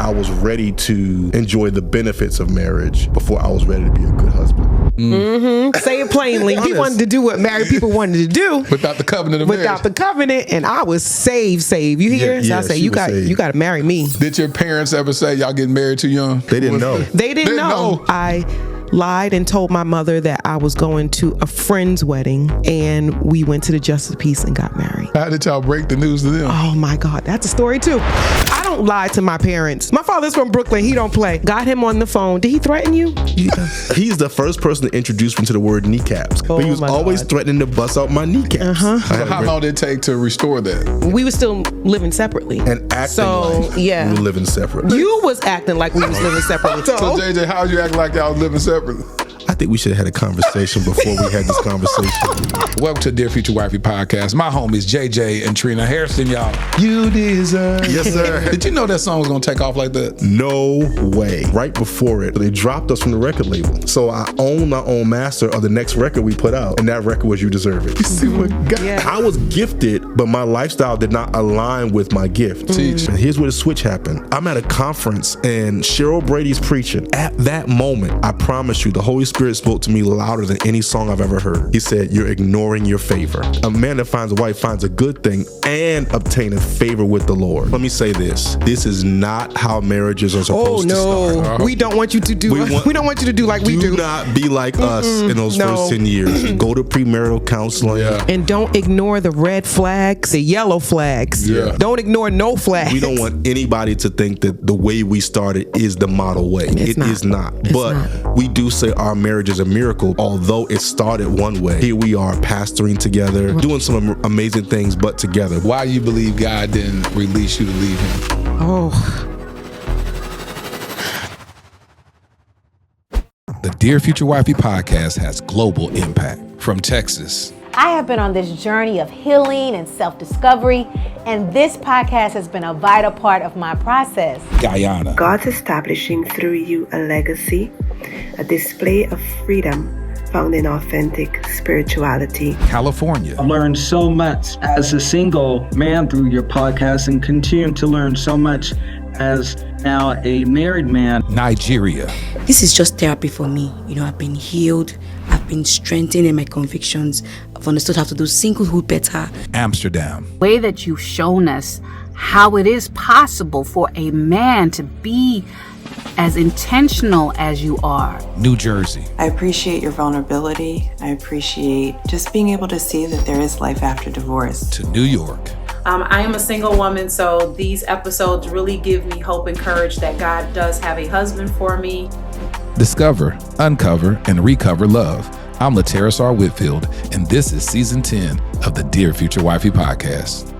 I was ready to enjoy the benefits of marriage before I was ready to be a good husband. Say it plainly. He wanted to do what married people wanted to do without the covenant of marriage. Without the covenant, and I was saved. You hear? So I say, you got to marry me. Did your parents ever say y'all getting married too young? They didn't know. They didn't know. I lied and told my mother that I was going to a friend's wedding, and we went to the Justice of Peace and got married. How did y'all break the news to them? Oh my God, that's a story too. I don't lie to my parents. My father's from Brooklyn. He don't play. Got him on the phone. Did he threaten you? He's the first person to introduce me to the word kneecaps. Oh, but he was always threatening to bust out my kneecaps. So how long did it take to restore that? We were still living separately. And acting like we were living separately. You was acting like we was living separately. So JJ, how was you acting like y'all was living separately? I think we should have had a conversation before we had this conversation. Welcome to Dear Future Wifey podcast. My homies JJ and Trina Harrison, y'all. You deserve. Yes, sir. Did you know that song was gonna take off like that? No way. Right before it, they dropped us from the record label. So I own my own master of the next record we put out, and that record was You Deserve It. You see what God? Yeah. I was gifted, but my lifestyle did not align with my gift. Teach. And here's where the switch happened. I'm at a conference, and Cheryl Brady's preaching. At that moment, I promise you, the Holy Spirit spoke to me louder than any song I've ever heard. He said, "You're ignoring your favor. A man that finds a wife finds a good thing and obtaineth favor with the Lord." Let me say this. This is not how marriages are supposed to start. We don't want you to do we don't want you to do like we do. Do not be like us in those first 10 years. Go to premarital counseling. Yeah. And don't ignore the red flags, the yellow flags. Yeah. Don't ignore no flags. We don't want anybody to think that the way we started is the model way. It is not. But we do say our marriage is a miracle, although it started one way. Here we are pastoring together, doing some amazing things, but together. Why do you believe God didn't release you to leave him? The Dear Future Wifey podcast has global impact. From Texas, I have been on this journey of healing and self-discovery, and this podcast has been a vital part of my process. Guyana, God's establishing through you a legacy, a display of freedom found in authentic spirituality. California, I've learned so much as a single man through your podcast and continue to learn so much as now a married man. Nigeria, This is just therapy for me. I've been healed. I've been strengthened in my convictions. I've understood how to do singlehood better. Amsterdam, Way that you've shown us how it is possible for a man to be as intentional as you are. New Jersey, I appreciate your vulnerability. I appreciate just being able to see that there is life after divorce. to New York, I am a single woman, so these episodes really give me hope and courage that God does have a husband for me. Discover, uncover, and recover love. I'm Lateris R. Whitfield, and this is season 10 of the Dear Future Wifey podcast.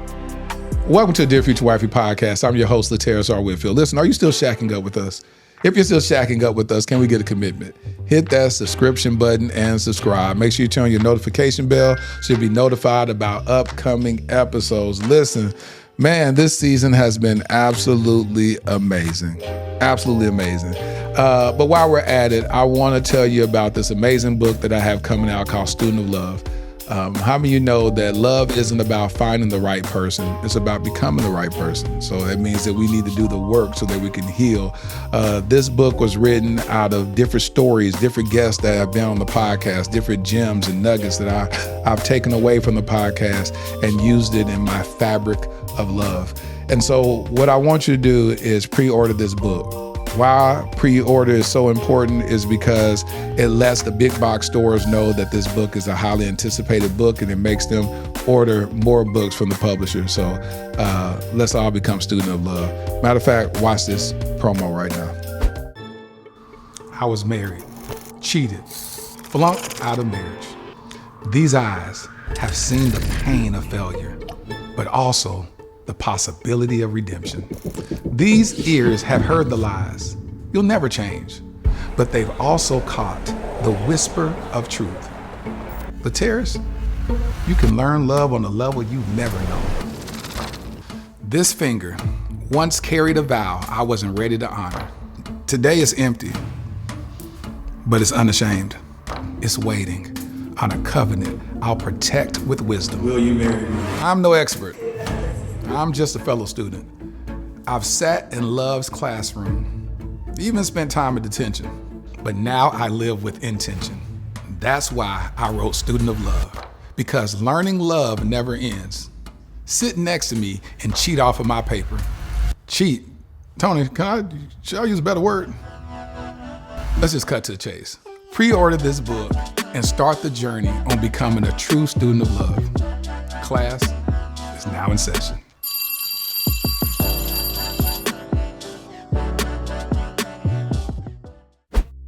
Welcome to the Dear Future Wifey podcast. I'm your host, Lateris R. Whitfield. Listen, are you still shacking up with us? If you're still shacking up with us, can we get a commitment? Hit that subscription button and subscribe. Make sure you turn on your notification bell so you'll be notified about upcoming episodes. Listen, man, this season has been absolutely amazing. Absolutely amazing. But while we're at it, I want to tell you about this amazing book that I have coming out called Student of Love. How many of you know that love isn't about finding the right person? It's about becoming the right person. So that means that we need to do the work so that we can heal. This book was written out of different stories, different guests that have been on the podcast, different gems and nuggets that I've taken away from the podcast and used it in my fabric of love. And so what I want you to do is pre-order this book. Why pre-order is so important is because it lets the big box stores know that this book is a highly anticipated book, and it makes them order more books from the publisher. So let's all become student of love. Matter of fact, watch this promo right now. I was married, cheated, flunked out of marriage. These eyes have seen the pain of failure, but also the possibility of redemption. These ears have heard the lies. You'll never change. But they've also caught the whisper of truth. Lateris, you can learn love on a level you've never known. This finger once carried a vow I wasn't ready to honor. Today it's empty, but it's unashamed. It's waiting on a covenant I'll protect with wisdom. Will you marry me? I'm no expert. I'm just a fellow student. I've sat in love's classroom, even spent time in detention, but now I live with intention. That's why I wrote Student of Love, because learning love never ends. Sit next to me and cheat off of my paper. Cheat? Tony, should I use a better word? Let's just cut to the chase. Pre-order this book and start the journey on becoming a true student of love. Class is now in session.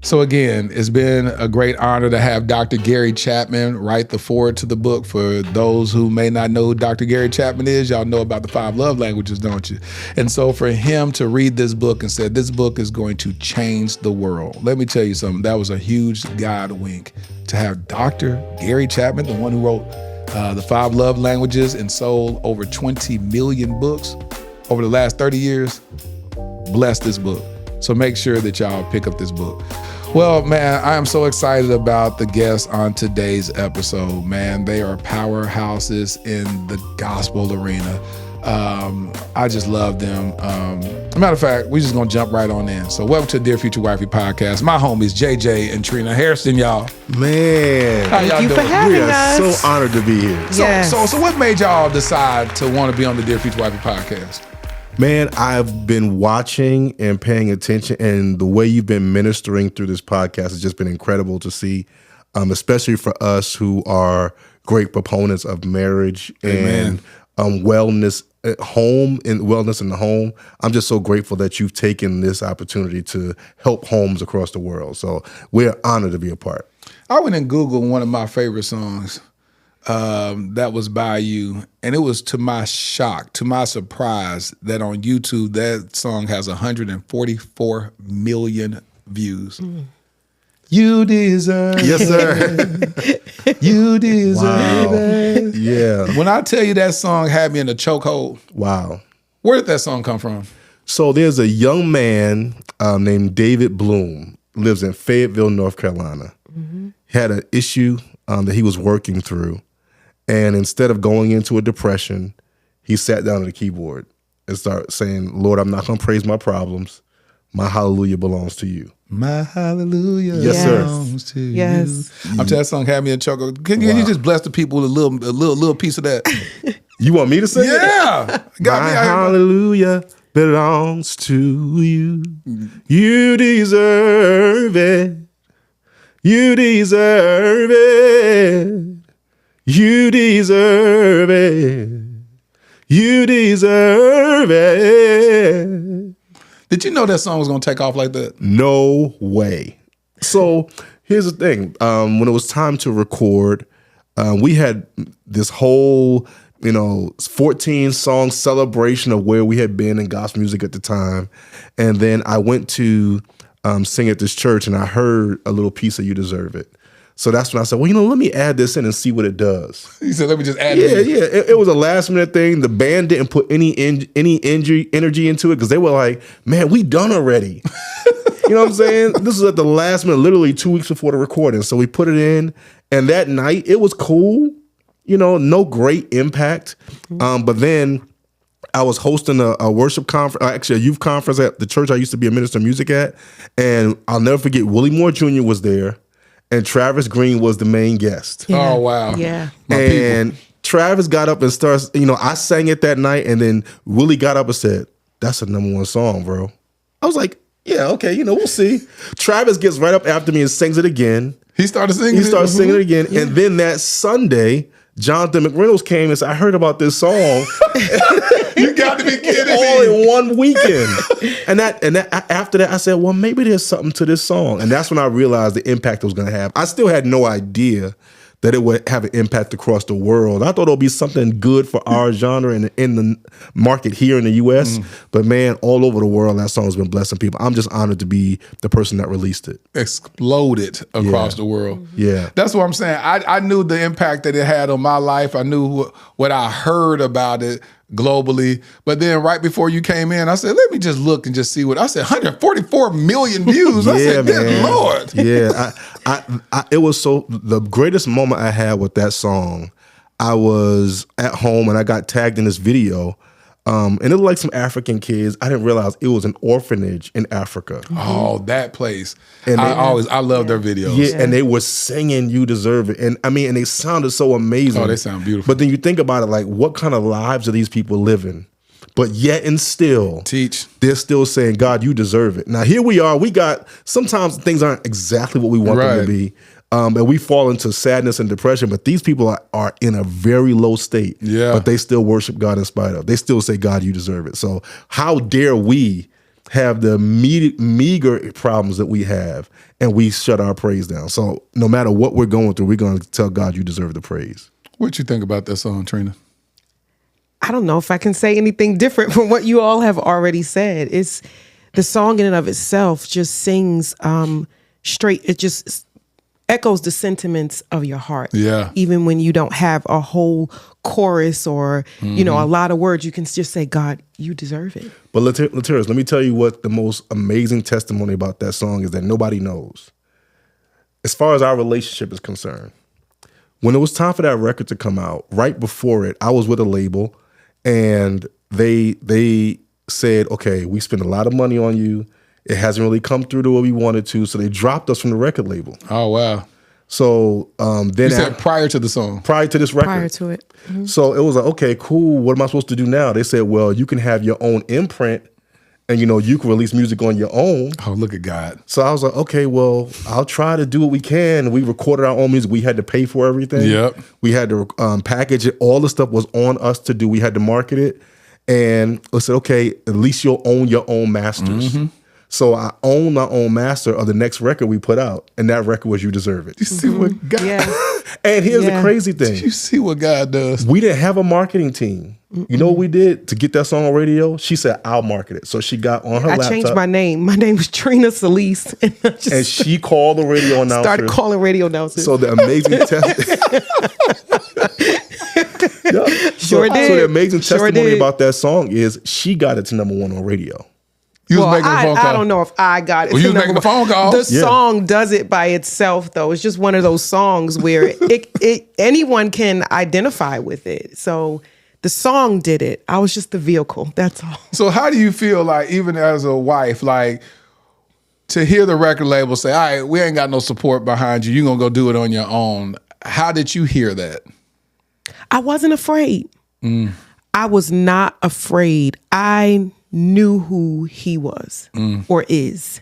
So again, it's been a great honor to have Dr. Gary Chapman write the foreword to the book. For those who may not know who Dr. Gary Chapman is, y'all know about the 5 love languages, don't you? And so for him to read this book and said, this book is going to change the world. Let me tell you something, that was a huge God wink to have Dr. Gary Chapman, the one who wrote the 5 love languages and sold over 20 million books over the last 30 years, bless this book. So make sure that y'all pick up this book. Well, man, I am so excited about the guests on today's episode, man. They are powerhouses in the gospel arena. I just love them. Matter of fact, we're just going to jump right on in. So welcome to Dear Future Wifey podcast. My homies, JJ and Trina Harrison, y'all. Man. How y'all Thank you doing? for having us. We are so honored to be here. Yes. So what made y'all decide to want to be on the Dear Future Wifey podcast? Man, I've been watching and paying attention, and the way you've been ministering through this podcast has just been incredible to see, especially for us who are great proponents of marriage and wellness at home and wellness in the home. I'm just so grateful that you've taken this opportunity to help homes across the world. So we're honored to be a part. I went and Googled one of my favorite songs. That was by you, and it was to my shock, to my surprise, that on YouTube that song has 144 million views. You deserve Yes, sir. it. You deserve it. Yeah. When I tell you that song had me in a chokehold. Wow. Where did that song come from? So there's a young man named David Bloom, lives in Fayetteville, North Carolina. He had an issue that he was working through. And instead of going into a depression, he sat down at the keyboard and started saying, Lord, I'm not going to praise my problems. My hallelujah belongs to you. My hallelujah belongs to you. Yes. I'm telling you, that song had me in choke. Can you just bless the people with a little piece of that? You want me to sing it? Yeah. My hallelujah belongs to you. You deserve it. You deserve it. You deserve it. You deserve it. Did you know that song was going to take off like that? No way. So here's the thing. When it was time to record, we had this whole, 14-song celebration of where we had been in gospel music at the time. And then I went to sing at this church, and I heard a little piece of You Deserve It. So that's when I said, well, let me add this in and see what it does. He said, let me just add it in. Yeah. It was a last minute thing. The band didn't put any energy into it because they were like, man, we done already. You know what I'm saying? This was at the last minute, literally 2 weeks before the recording. So we put it in, and that night it was cool. No great impact. But then I was hosting a worship conference, actually a youth conference at the church I used to be a minister of music at. And I'll never forget, Willie Moore Jr. was there. And Travis Green was the main guest. Yeah. Oh, wow. Yeah. And Travis got up and starts, I sang it that night, and then Willie got up and said, that's a number 1 song, bro. I was like, yeah, okay, we'll see. Travis gets right up after me and sings it again. He started singing it again. Yeah. And then that Sunday, Jonathan McReynolds came and said, I heard about this song. You got to be kidding all me. in one weekend. and after that, I said, well, maybe there's something to this song. And that's when I realized the impact it was going to have. I still had no idea that it would have an impact across the world. I thought it would be something good for our genre in the market here in the U.S. But man, all over the world, that song has been blessing people. I'm just honored to be the person that released it. Exploded across the world. Yeah. That's what I'm saying. I knew the impact that it had on my life. I knew what I heard about it globally. But then right before you came in, I said, let me just look and just see what I said. 144 million views. I said, good Lord. Yeah. It was the greatest moment I had with that song. I was at home and I got tagged in this video And it looked like some African kids. I didn't realize it was an orphanage in Africa. Oh, that place. And I love their videos. Yeah, and they were singing "You Deserve It," and and they sounded so amazing. Oh, they sound beautiful. But then you think about it, like, what kind of lives are these people living? But yet and still, they're still saying, "God, you deserve it." Now here we are. Sometimes things aren't exactly what we want them to be. And we fall into sadness and depression, but these people are in a very low state. Yeah. But they still worship God in spite of. They still say, "God, you deserve it." So how dare we have the meager problems that we have, and we shut our praise down? So no matter what we're going through, we're going to tell God, "You deserve the praise." What you think about that song, Trina? I don't know if I can say anything different from what you all have already said. It's the song in and of itself just sings straight. It just echoes the sentiments of your heart. Yeah. Even when you don't have a whole chorus or, a lot of words, you can just say, "God, you deserve it." But Lateris, let me tell you what the most amazing testimony about that song is that nobody knows. As far as our relationship is concerned, when it was time for that record to come out, right before it, I was with a label and they said, "Okay, we spent a lot of money on you. It hasn't really come through the way we wanted to," so they dropped us from the record label. Oh, wow. So then you said prior to the song? Prior to this record. Prior to it. Mm-hmm. So it was like, okay, cool. What am I supposed to do now? They said, well, you can have your own imprint and, you can release music on your own. Oh, look at God. So I was like, okay, well, I'll try to do what we can. We recorded our own music. We had to pay for everything. Yep. We had to package it. All the stuff was on us to do. We had to market it. And I said, okay, at least you'll own your own masters. Mm-hmm. So I own my own master of the next record we put out, and that record was "You Deserve It." You see what God... Yeah. And here's the crazy thing. You see what God does. We didn't have a marketing team. Mm-mm. You know what we did to get that song on radio? She said, "I'll market it." So she got on her laptop. I changed my name. My name was Trina Solis. And she called the radio announcer. Started calling radio announcers. So the amazing Sure did. So the amazing testimony about that song is she got it to #1 on radio. You was making a phone call. I don't know if I got it. Well, you was making a phone call. The song does it by itself, though. It's just one of those songs where anyone can identify with it. So the song did it. I was just the vehicle. That's all. So how do you feel like, even as a wife, like to hear the record label say, "All right, we ain't got no support behind you. You're going to go do it on your own." How did you hear that? I wasn't afraid. I was not afraid. I knew who he was or is.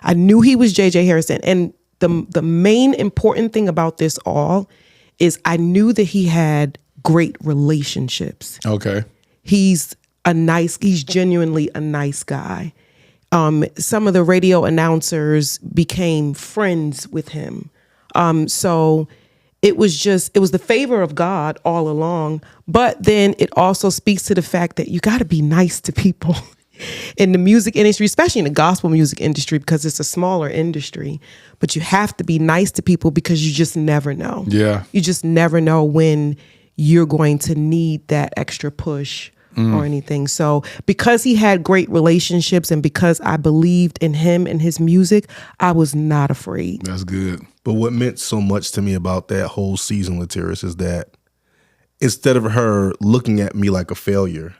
I knew he was J.J. Harrison. And the main important thing about this all is I knew that he had great relationships. Okay. He's genuinely a nice guy. Some of the radio announcers became friends with him. So it was the favor of God all along. But then it also speaks to the fact that you got to be nice to people in the music industry, especially in the gospel music industry, because it's a smaller industry. But you have to be nice to people because you just never know. Yeah. You just never know when you're going to need that extra push or anything. So because he had great relationships and because I believed in him and his music, I was not afraid. That's good. But what meant so much to me about that whole season, Lateris, is that instead of her looking at me like a failure,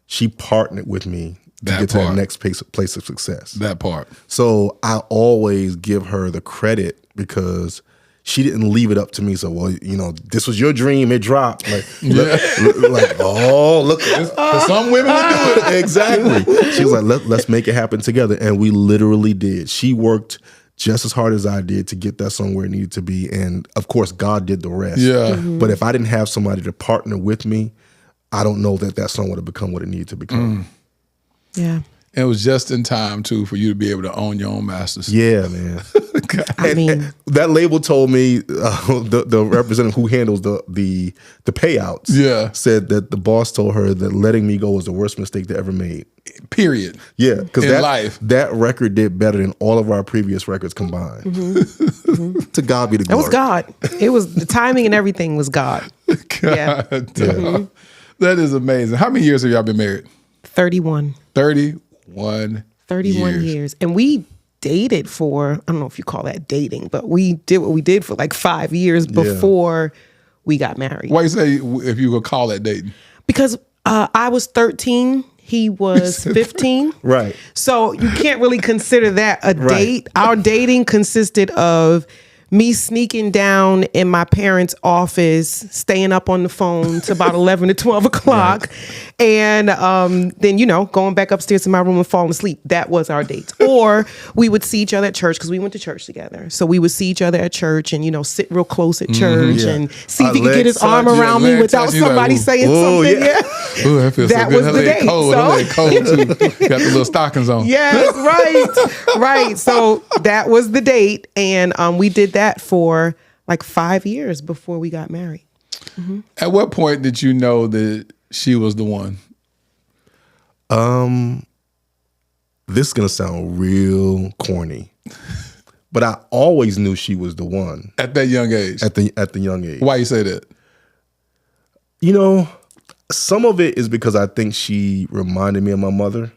she partnered with me to get to that next place of success. That part. So I always give her the credit because she didn't leave it up to me. So, well, this was your dream. It dropped. Like, look. For some women to do it. Exactly. She was like, let's make it happen together. And we literally did. She worked just as hard as I did to get that song where it needed to be. And of course, God did the rest. Yeah. But if I didn't have somebody to partner with me, I don't know that song would have become what it needed to become. Yeah. And it was just in time, too, for you to be able to own your own masters. Yeah, man. And that label told me, the representative who handles the payouts, said that the boss told her that letting me go was the worst mistake they ever made. Period. Yeah, because that record did better than all of our previous records combined. To God be the glory. It was God. It was the timing and everything was God. God. Yeah. That is amazing. How many years have y'all been married? 31. 31 years. And we dated for, I don't know if you call that dating, but we did what we did for like 5 years before we got married. Why you say if you could call that dating? Because I was 13. He was 15. Right. So you can't really consider that a date. Our dating consisted of me sneaking down in my parents' office, staying up on the phone to about 11 to 12 o'clock. Right. And then, going back upstairs to my room and falling asleep. That was our date. Or we would see each other at church because we went to church together. So we would see each other at church and, sit real close at church and see if he could get his arm around me without somebody saying something. Yeah. Ooh, that feels that so good. was the date. Cold. Cold too. Got the little stockings on. Yes, right. So that was the date. And we did that for like 5 years before we got married. Mm-hmm. At what point did you know that she was the one? This is gonna sound real corny, but I always knew she was the one at that young age. At the young age. Why you say that? Some of it is because I think she reminded me of my mother.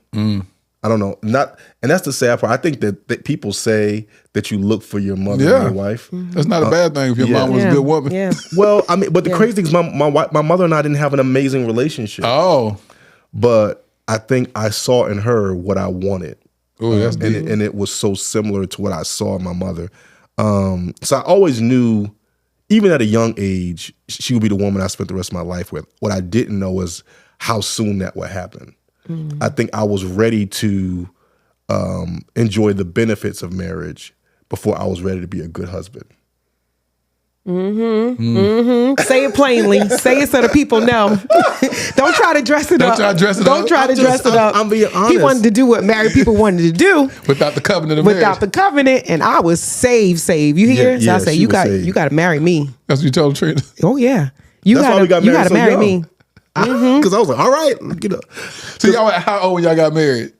I don't know. And that's the sad part. I think that people say that you look for your mother and your wife. That's not a bad thing if your mom was a good woman. Yeah. Well, I mean, but the crazy thing is my mother and I didn't have an amazing relationship. Oh. But I think I saw in her what I wanted. Oh, that's deep. And it was so similar to what I saw in my mother. So I always knew, even at a young age, she would be the woman I spent the rest of my life with. What I didn't know was how soon that would happen. I think I was ready to enjoy the benefits of marriage before I was ready to be a good husband. Say it plainly. Say it so the people know. Don't try to dress it up. Don't try to dress it up. I'm being honest. He wanted to do what married people wanted to do without the covenant of marriage. Without the covenant, and I was saved. You hear? So I say you got to marry me. That's what you told Trina. Oh yeah, you got to marry me. Because I was like, all right, get up. So y'all, how old when y'all got married?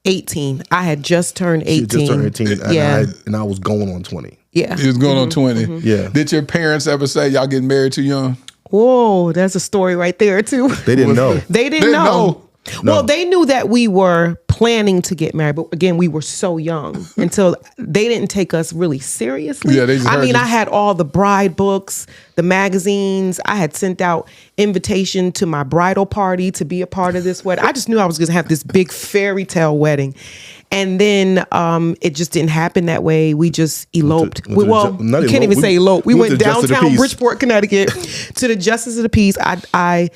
18. I had just turned 18. She just turned 18, and I was going on 20. Yeah. He was going on 20. Yeah. Did your parents ever say y'all getting married too young? Whoa, that's a story right there too. They didn't know. They didn't know. Well, they knew that we were planning to get married, but again, we were so young until they didn't take us really seriously. Yeah, I had all the bride books, the magazines. I had sent out invitation to my bridal party to be a part of this wedding. I just knew I was going to have this big fairy tale wedding. And then it just didn't happen that way. We just eloped. We can't even say elope. We went downtown Bridgeport, Connecticut to the Justice of the Peace. I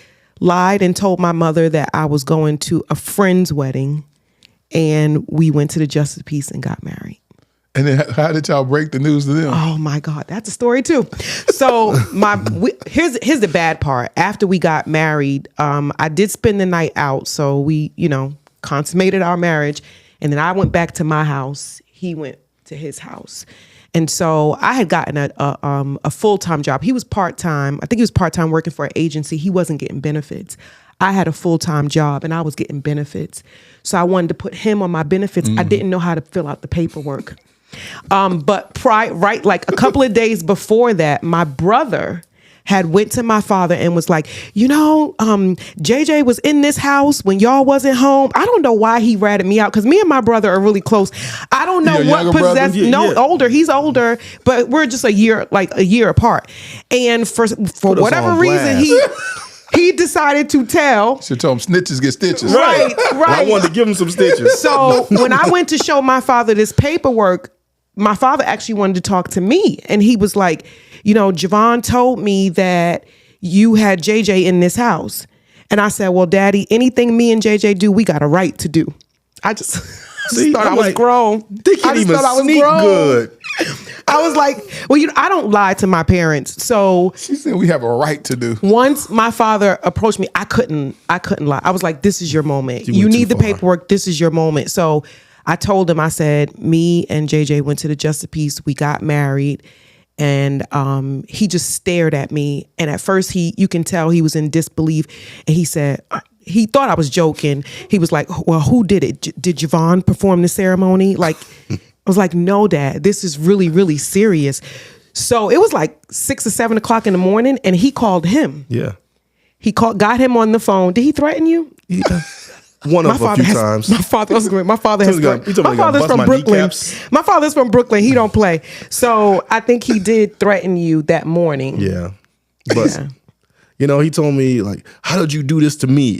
lied and told my mother that I was going to a friend's wedding, and we went to the Justice of the Peace and got married. And then how did y'all break the news to them? Oh my God, that's a story too. So here's the bad part. After we got married, I did spend the night out. So we, consummated our marriage. And then I went back to my house. He went to his house. And so I had gotten a full-time job. He was part-time. I think he was part-time working for an agency. He wasn't getting benefits. I had a full-time job and I was getting benefits. So I wanted to put him on my benefits. I didn't know how to fill out the paperwork. But like a couple of days before that, my brother had went to my father and was like, JJ was in this house when y'all wasn't home. I don't know why he ratted me out because me and my brother are really close. I don't know what possessed. Older. He's older, but we're just a year apart. And for whatever reason, he decided to tell. She told him snitches get stitches. Right. I wanted to give him some stitches. So when I went to show my father this paperwork, my father actually wanted to talk to me. And he was like, Javon told me that you had JJ in this house. And I said, well, Daddy, anything me and JJ do, we got a right to do. I just thought I was grown. They can't even sneak good. I was like, well, I don't lie to my parents. So she said we have a right to do. Once my father approached me, I couldn't lie. I was like, this is your moment. You need the paperwork. This is your moment. So I told him, I said, me and JJ went to the Justice of Peace. We got married. And he just stared at me. And at first you can tell he was in disbelief. And he said, he thought I was joking. He was like, well, who did it? Did Javon perform the ceremony? Like, I was like, no, Dad, this is really, really serious. So it was like 6 or 7 o'clock in the morning and he called him. Yeah. Got him on the phone. Did he threaten you? Yeah. A few times. My father was great. My father's from Brooklyn. My father's from Brooklyn. He don't play. So I think he did threaten you that morning. Yeah. But he told me, like, how did you do this to me?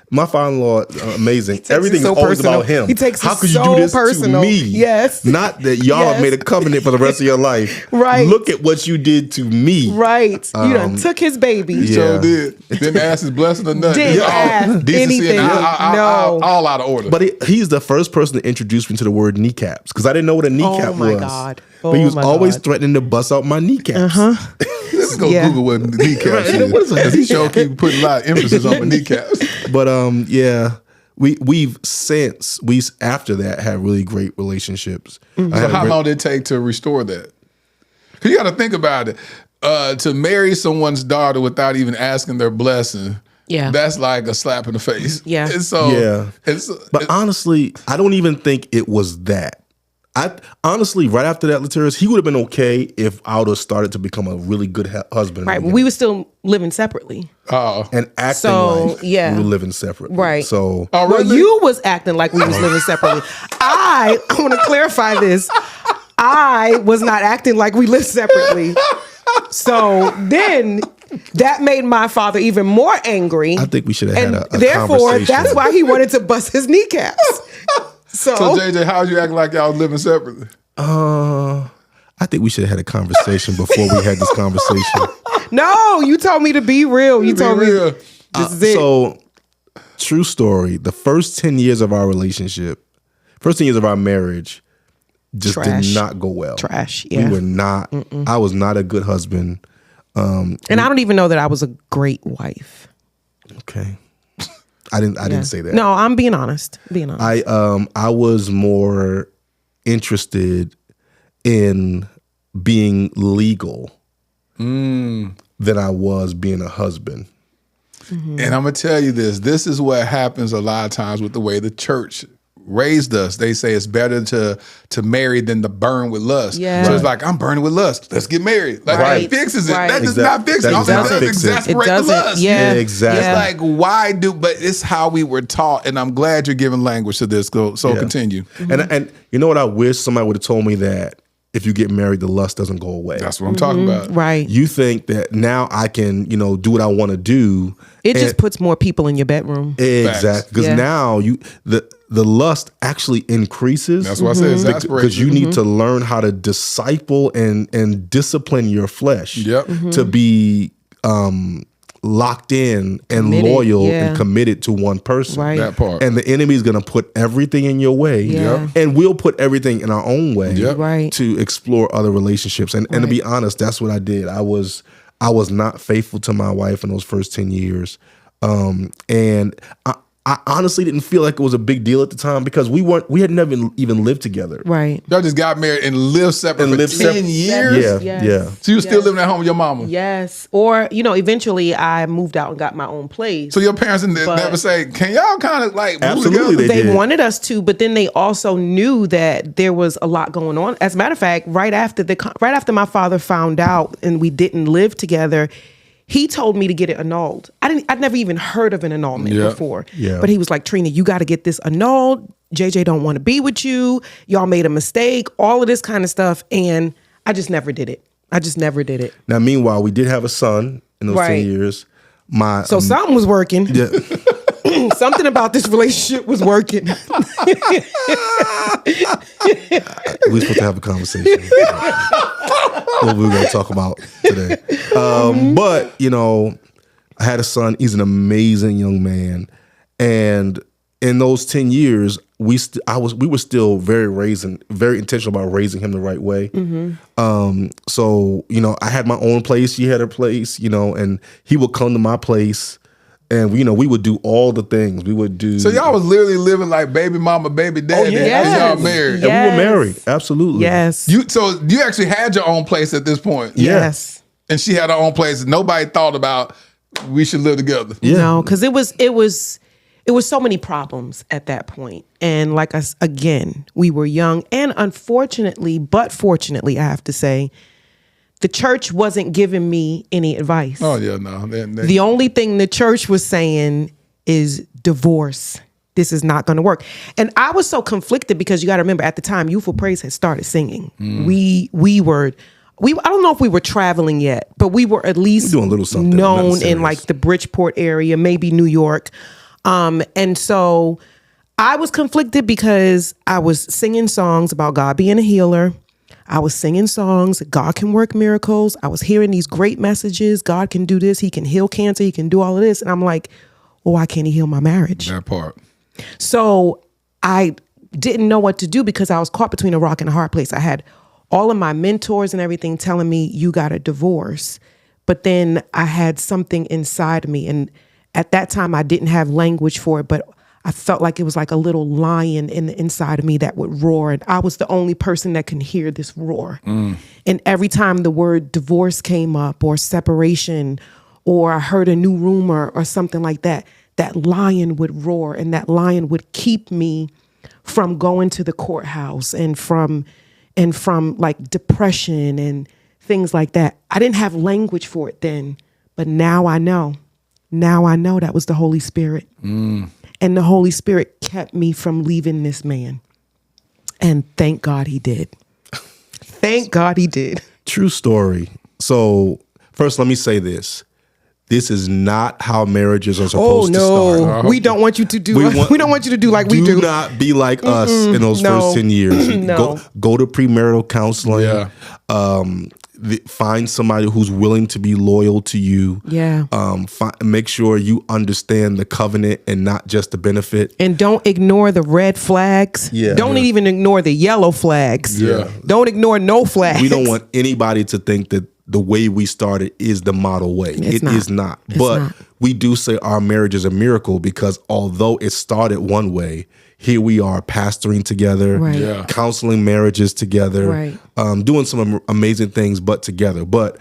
My father-in-law, amazing. Everything is always about him. He takes how it could so you do this personal. to me? Yes. Not that y'all have made a covenant for the rest of your life. Right. Look at what you did to me. Right. You done took his baby. He sure did. Didn't ask his blessing or nothing. Didn't ask anything. All out of order. But he's the first person to introduce me to the word kneecaps, because I didn't know what a kneecap was. Oh my God. But he was always threatening to bust out my kneecaps. Let's go Google what kneecaps is. What is that? He sure keep putting a lot of emphasis on the kneecaps. But we've since after that had really great relationships. So how long did it take to restore that? You got to think about it. To marry someone's daughter without even asking their blessing. Yeah, that's like a slap in the face. Yeah. And so but honestly, I don't even think it was that. I honestly, right after that, Lateris, he would have been okay if I would have started to become a really good husband. Right, we were still living separately. And acting like we were living separately. Right. So, well, you was acting like we was living separately. I want to clarify this. I was not acting like we lived separately. So then that made my father even more angry. I think we should have had a therefore, conversation. That's why he wanted to bust his kneecaps. So JJ, how'd you act like y'all was living separately? I think we should have had a conversation before we had this conversation. No, you told me to be real. You told me this is it. So, true story. The first 10 years of our relationship, first 10 years of our marriage, just did not go well. Trash. Yeah. We were not. I was not a good husband. And I don't even know that I was a great wife. Okay. I didn't say that. No, I'm being honest. I was more interested in being legal than I was being a husband. And I'm gonna tell you this. This is what happens a lot of times with the way the church raised us. They say it's better to marry than to burn with lust. Yeah. So it's like, I'm burning with lust. Let's get married. Like that fixes it. That does not fix it. That That exasperate the lust. Yeah, exactly. It's like, why but it's how we were taught, and I'm glad you're giving language to this. So continue. And you know what, I wish somebody would have told me that if you get married, the lust doesn't go away. That's what I'm talking about. Right. You think that now I can, do what I want to do. It just puts more people in your bedroom. Exactly. Because now the lust actually increases. That's what I said. Exasperation. Because you need to learn how to disciple and discipline your flesh to be locked in and loyal and committed to one person. Right. That part. And the enemy is going to put everything in your way. And we'll put everything in our own way to explore other relationships. And to be honest, that's what I did. I was not faithful to my wife in those first 10 years. And I honestly didn't feel like it was a big deal at the time because we had never even lived together. Right. Y'all just got married and lived separate for 10 years? Yeah. So you were still living at home with your mama? Yes. Or, eventually I moved out and got my own place. So your parents never say, can y'all kind of like move Absolutely together? They wanted us to, but then they also knew that there was a lot going on. As a matter of fact, right after my father found out and we didn't live together, he told me to get it annulled. I'd never even heard of an annulment before. Yeah. But he was like, Trina, you got to get this annulled. JJ don't want to be with you. Y'all made a mistake. All of this kind of stuff. And I just never did it. Now, meanwhile, we did have a son in those 10 years. So something was working. Yeah. Something about this relationship was working. We're supposed to have a conversation. What we're going to talk about today. But, I had a son. He's an amazing young man. And in those 10 years, we were still very intentional about raising him the right way. So, I had my own place. He had her place, and he would come to my place. And we would do all the things we would do. So y'all was literally living like baby mama, baby daddy, and y'all married. And we were married, absolutely. Yes. So you actually had your own place at this point. Yes. And she had her own place. Nobody thought about we should live together. Yeah. No, because it was so many problems at that point. And like again, we were young, and unfortunately, but fortunately, I have to say, the church wasn't giving me any advice. Oh, yeah, no. The only thing the church was saying is divorce. This is not going to work. And I was so conflicted because you got to remember at the time, Youthful Praise had started singing. We were I don't know if we were traveling yet, but we were at least doing a little something, known in like the Bridgeport area, maybe New York. And so I was conflicted because I was singing songs about God being a healer. I was singing songs, God can work miracles. I was hearing these great messages. God can do this. He can heal cancer. He can do all of this. And I'm like, oh, why can't he heal my marriage? That part. So I didn't know what to do because I was caught between a rock and a hard place. I had all of my mentors and everything telling me, you got a divorce. But then I had something inside me. And at that time, I didn't have language for it, but I felt like it was like a little lion in the inside of me that would roar. And I was the only person that can hear this roar. And every time the word divorce came up or separation, or I heard a new rumor or something like that, that lion would roar, and that lion would keep me from going to the courthouse and from like depression and things like that. I didn't have language for it then, but now I know. Now I know that was the Holy Spirit. And the Holy Spirit kept me from leaving this man. And thank God he did. Thank God he did. True story. So first, let me say this. This is not how marriages are supposed to start. We don't want you to do. We don't want you to do like we do. Do not be like us in those first 10 years. Go to premarital counseling. Yeah. Find somebody who's willing to be loyal to you. Yeah. Make sure you understand the covenant and not just the benefit. And don't ignore the red flags. Yeah. Don't even ignore the yellow flags. Yeah. Don't ignore no flags. We don't want anybody to think that the way we started is the model way. It is not. But we do say our marriage is a miracle because although it started one way, here we are pastoring together, counseling marriages together, doing some amazing things, but together. But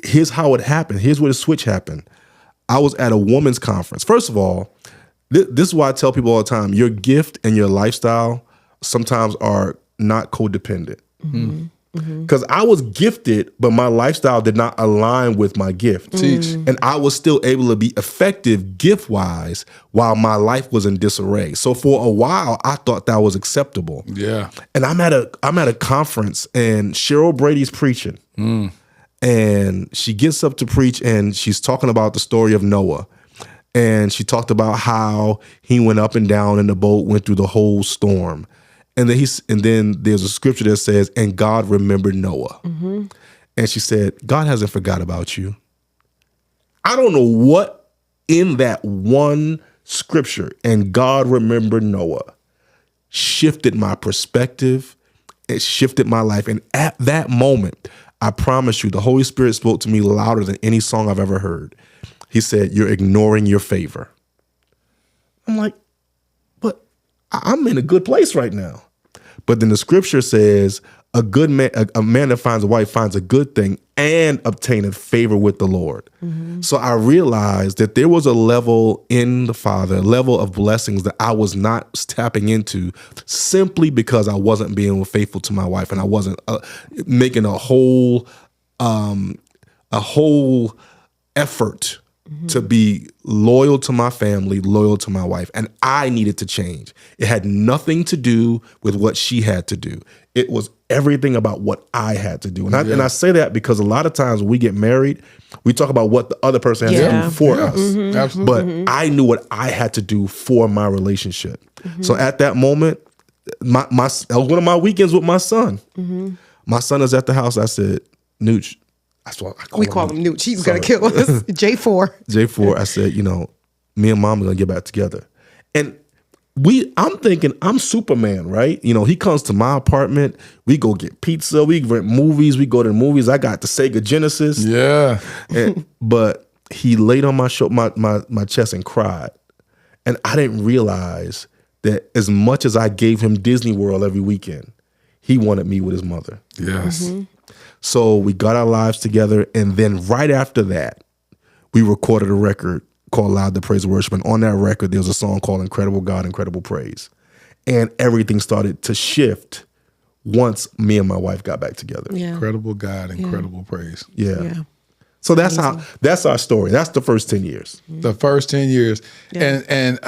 here's how it happened. Here's where the switch happened. I was at a women's conference. First of all, this is why I tell people all the time, your gift and your lifestyle sometimes are not codependent. Because I was gifted, but my lifestyle did not align with my gift. And I was still able to be effective gift-wise while my life was in disarray. So for a while, I thought that was acceptable. Yeah. And I'm at a conference, and Cheryl Brady's preaching. And she gets up to preach, and she's talking about the story of Noah. And she talked about how he went up and down in the boat, went through the whole storm. And then there's a scripture that says, and God remembered Noah. And she said, God hasn't forgot about you. I don't know what in that one scripture, and God remembered Noah, shifted my perspective. It shifted my life. And at that moment, I promise you, the Holy Spirit spoke to me louder than any song I've ever heard. He said, you're ignoring your favor. I'm like, but I'm in a good place right now. But then the scripture says, a good man, a man that finds a wife finds a good thing and obtaineth favor with the Lord. So I realized that there was a level in the Father, a level of blessings that I was not tapping into simply because I wasn't being faithful to my wife and I wasn't making a whole effort to be loyal to my family, loyal to my wife. And I needed to change. It had nothing to do with what she had to do. It was everything about what I had to do. And I say that because a lot of times when we get married, we talk about what the other person has to do for us. But I knew what I had to do for my relationship. So at that moment, that was one of my weekends with my son. My son is at the house. I said, Nooch, that's what we call him Nooch. He's going to kill us. J4. J4. I said, me and mom are going to get back together. And I'm thinking I'm Superman, right? He comes to my apartment. We go get pizza. We rent movies. We go to the movies. I got the Sega Genesis. Yeah. But he laid on my chest and cried. And I didn't realize that as much as I gave him Disney World every weekend, he wanted me with his mother. Yes. So we got our lives together. And then right after that, we recorded a record called Loud to Praise and Worship. And on that record, there was a song called Incredible God, Incredible Praise. And everything started to shift once me and my wife got back together. Yeah. Incredible God, incredible praise. Yeah. So that's our story. That's the first 10 years. The first 10 years. Yeah. And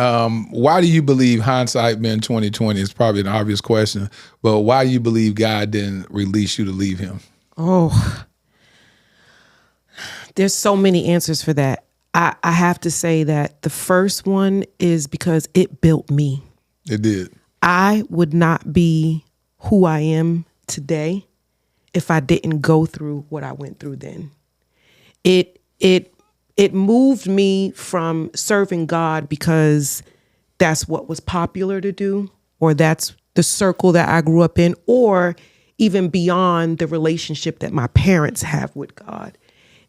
why do you believe, hindsight being 2020 is probably an obvious question, but why do you believe God didn't release you to leave him? Oh, there's so many answers for that. I have to say that the first one is because it built me. It did. I would not be who I am today if I didn't go through what I went through then. It moved me from serving God because that's what was popular to do, or that's the circle that I grew up in, or even beyond the relationship that my parents have with God.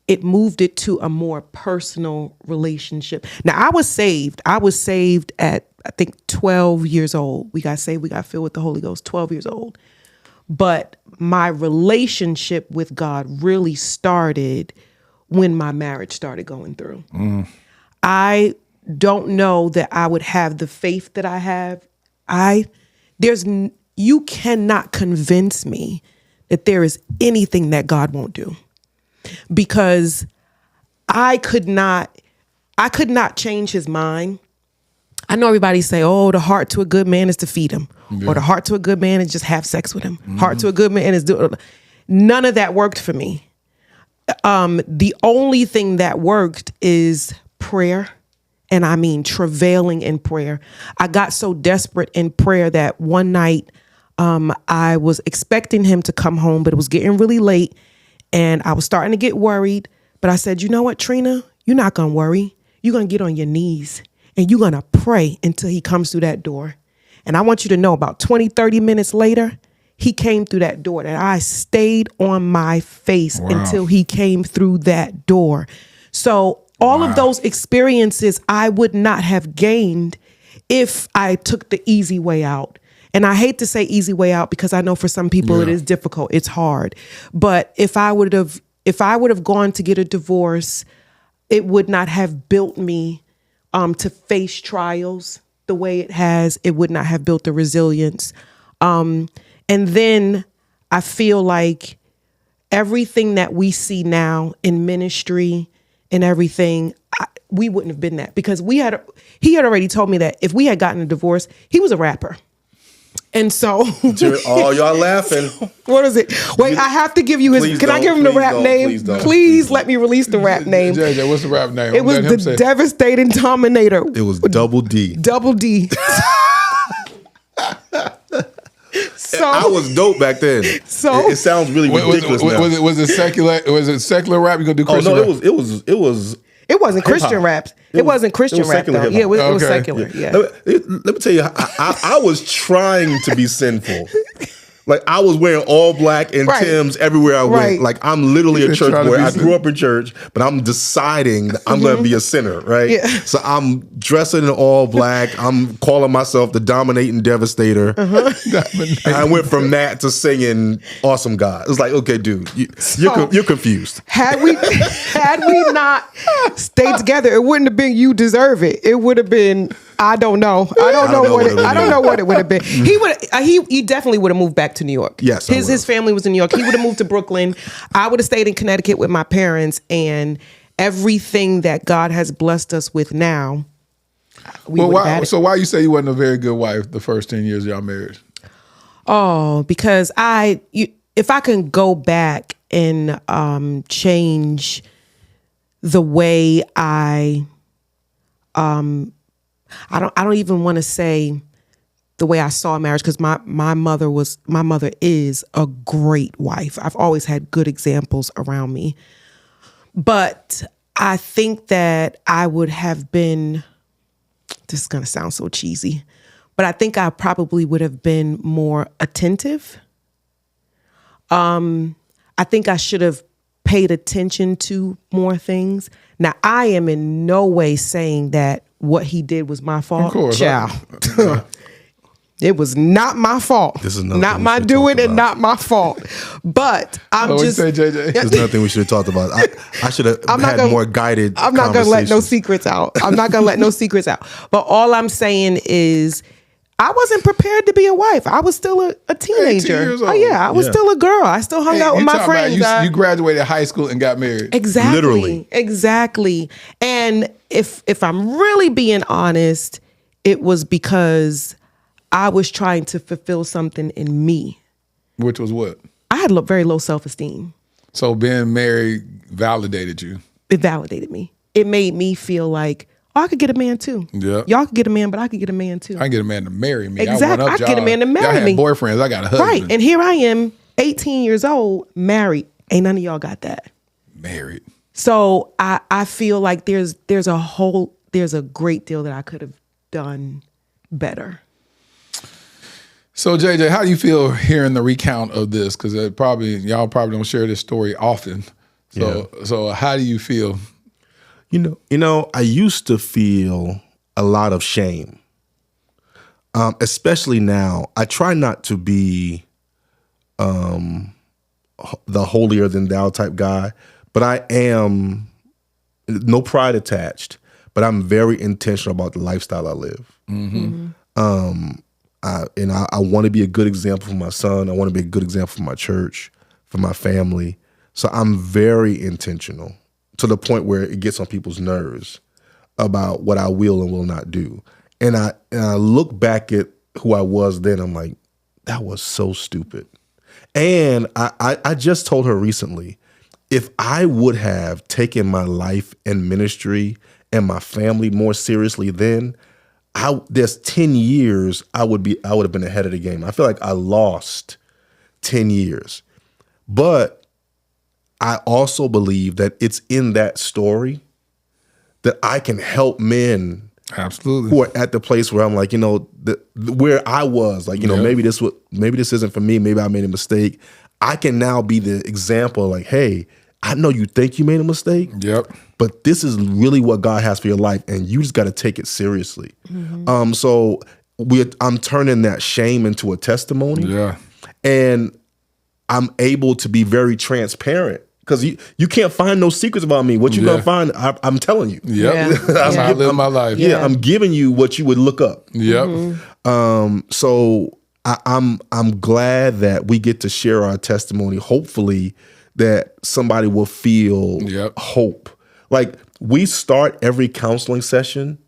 It moved it to a more personal relationship. Now, I was saved. I was saved at, I think, 12 years old. We got saved. We got filled with the Holy Ghost, 12 years old. But my relationship with God really started when my marriage started going through. I don't know that I would have the faith that I have. You cannot convince me that there is anything that God won't do, because I could not change his mind. I know everybody say, oh, the heart to a good man is to feed him, or the heart to a good man is just have sex with him. Heart to a good man is none of that worked for me. The only thing that worked is prayer. And I mean, travailing in prayer. I got so desperate in prayer that one night I was expecting him to come home, but it was getting really late and I was starting to get worried. But I said, you know what, Trina, you're not going to worry. You're going to get on your knees and you're going to pray until he comes through that door. And I want you to know, about 20, 30 minutes later, he came through that door, and I stayed on my face until he came through that door. So all of those experiences I would not have gained if I took the easy way out. And I hate to say easy way out, because I know for some people it is difficult. It's hard. But if I would have gone to get a divorce, it would not have built me to face trials the way it has. It would not have built the resilience. And then I feel like everything that we see now in ministry and everything, we wouldn't have been that, because he had already told me that if we had gotten a divorce, he was a rapper. And so oh, y'all laughing. What is it? Wait, I have to give you his. Can I give him the rap name? Please let me release the rap name. JJ, what's the rap name? It was the Devastating Dominator. It was Double D. Double D. So I was dope back then. So it sounds really ridiculous now. Was it secular? Was it secular rap? You gonna do Christian rap? It wasn't Christian rap. It wasn't Christian rap though. Yeah, it was secular. Yeah. Let me tell you, I was trying to be sinful. Like, I was wearing all black and Timbs everywhere I went. Like, I'm literally a church boy. I grew up in church, but I'm deciding that I'm going to be a sinner, right? Yeah. So I'm dressing in all black. I'm calling myself the Dominating Devastator. And I went from that to singing Awesome God. It's like, okay, dude, you're confused. Had we not stayed together, it wouldn't have been You Deserve It. It would have been, I don't know. I don't know what it would have been. He definitely would have moved back to New York. Yes, his family was in New York. He would have moved to Brooklyn. I would have stayed in Connecticut with my parents, and everything that God has blessed us with now. So why you say you wasn't a very good wife the first 10 years of y'all marriage? Oh, because if I can go back and change the way I don't even want to say the way I saw marriage, because my mother is a great wife. I've always had good examples around me. But I think that I would have been, this is going to sound so cheesy, but I think I probably would have been more attentive. I think I should have paid attention to more things. Now, I am in no way saying that what he did was my fault. Of course. Child. It was not my fault. This is not my doing and not my fault. But I'm just. Say, JJ? There's nothing we should have talked about. I should have had more guided. I'm not going to let no secrets out. But all I'm saying is, I wasn't prepared to be a wife. I was still a teenager. Oh yeah, I was still a girl. I still hung out with my friends. You graduated high school and got married. Exactly. Literally. Exactly. And if I'm really being honest, it was because I was trying to fulfill something in me. Which was what? I had very low self-esteem. So being married validated you. It validated me. It made me feel like, oh, I could get a man too. Yeah. Y'all could get a man, but I could get a man too. I can get a man to marry me. Exactly. I could get a man to marry me. Y'all had boyfriends. I got a husband. Right. And here I am, 18 years old, married. Ain't none of y'all got that. Married. So I feel like there's a great deal that I could have done better. So JJ, how do you feel hearing the recount of this? Because y'all probably don't share this story often. So how do you feel? You know, I used to feel a lot of shame, especially now. I try not to be the holier than thou type guy, but I am, no pride attached, but I'm very intentional about the lifestyle I live. Mm-hmm. I want to be a good example for my son. I want to be a good example for my church, for my family. So I'm very intentional to the point where it gets on people's nerves about what I will and will not do. And I look back at who I was then. I'm like, that was so stupid. And I just told her recently, if I would have taken my life and ministry and my family more seriously then, there's 10 years I would have been ahead of the game. I feel like I lost 10 years. But I also believe that it's in that story that I can help men absolutely who are at the place where I'm like, where I was, like, maybe this isn't for me. Maybe I made a mistake. I can now be the example, like, hey, I know you think you made a mistake. Yep. But this is really what God has for your life, and you just got to take it seriously. Mm-hmm. So I'm turning that shame into a testimony. Yeah. And I'm able to be very transparent because you can't find no secrets about me. What you're gonna find, I'm telling you. Yep. Yeah. That's how I live my life. Yeah, I'm giving you what you would look up. Yep. Mm-hmm. So I'm glad that we get to share our testimony. Hopefully, that somebody will feel hope. Like, we start every counseling session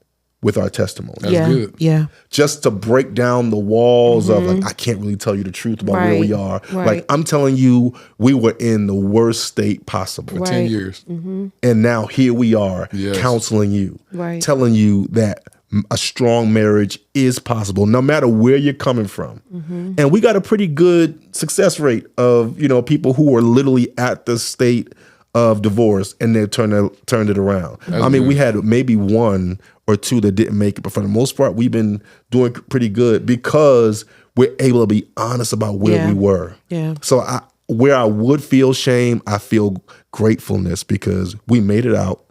with our testimony. That's good. Yeah. Just to break down the walls of, like, I can't really tell you the truth about where we are. Right. Like, I'm telling you, we were in the worst state possible. For 10 years. Mm-hmm. And now here we are counseling you, telling you that a strong marriage is possible, no matter where you're coming from. Mm-hmm. And we got a pretty good success rate of, people who are literally at the state of divorce and they turned it around. That's I mean, good. we had maybe one or two that didn't make it, but for the most part, we've been doing pretty good because we're able to be honest about where we were. Yeah. So where I would feel shame, I feel gratefulness because we made it out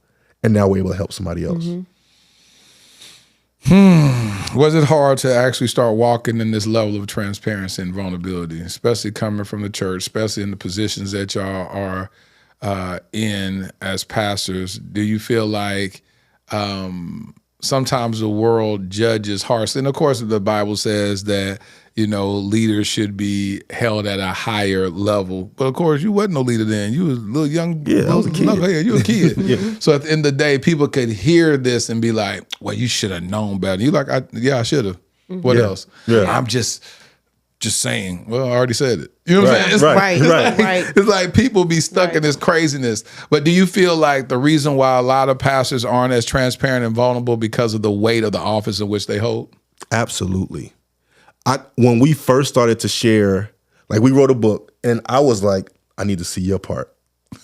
and now we're able to help somebody else. Mm-hmm. Was it hard to actually start walking in this level of transparency and vulnerability, especially coming from the church, especially in the positions that y'all are in as pastors? Do you feel like sometimes the world judges harshly? And of course, the Bible says that, leaders should be held at a higher level. But of course, you wasn't no leader then. You was a little young. Yeah, I was a kid. You were a kid. So at the end of the day, people could hear this and be like, well, you should have known better. You like, I should have. What else? Yeah. I'm just saying. Well, I already said it. You know what I'm saying? It's Right. It's like people be stuck in this craziness. But do you feel like the reason why a lot of pastors aren't as transparent and vulnerable because of the weight of the office in which they hold? Absolutely. When we first started to share, like, we wrote a book and I was like, I need to see your part.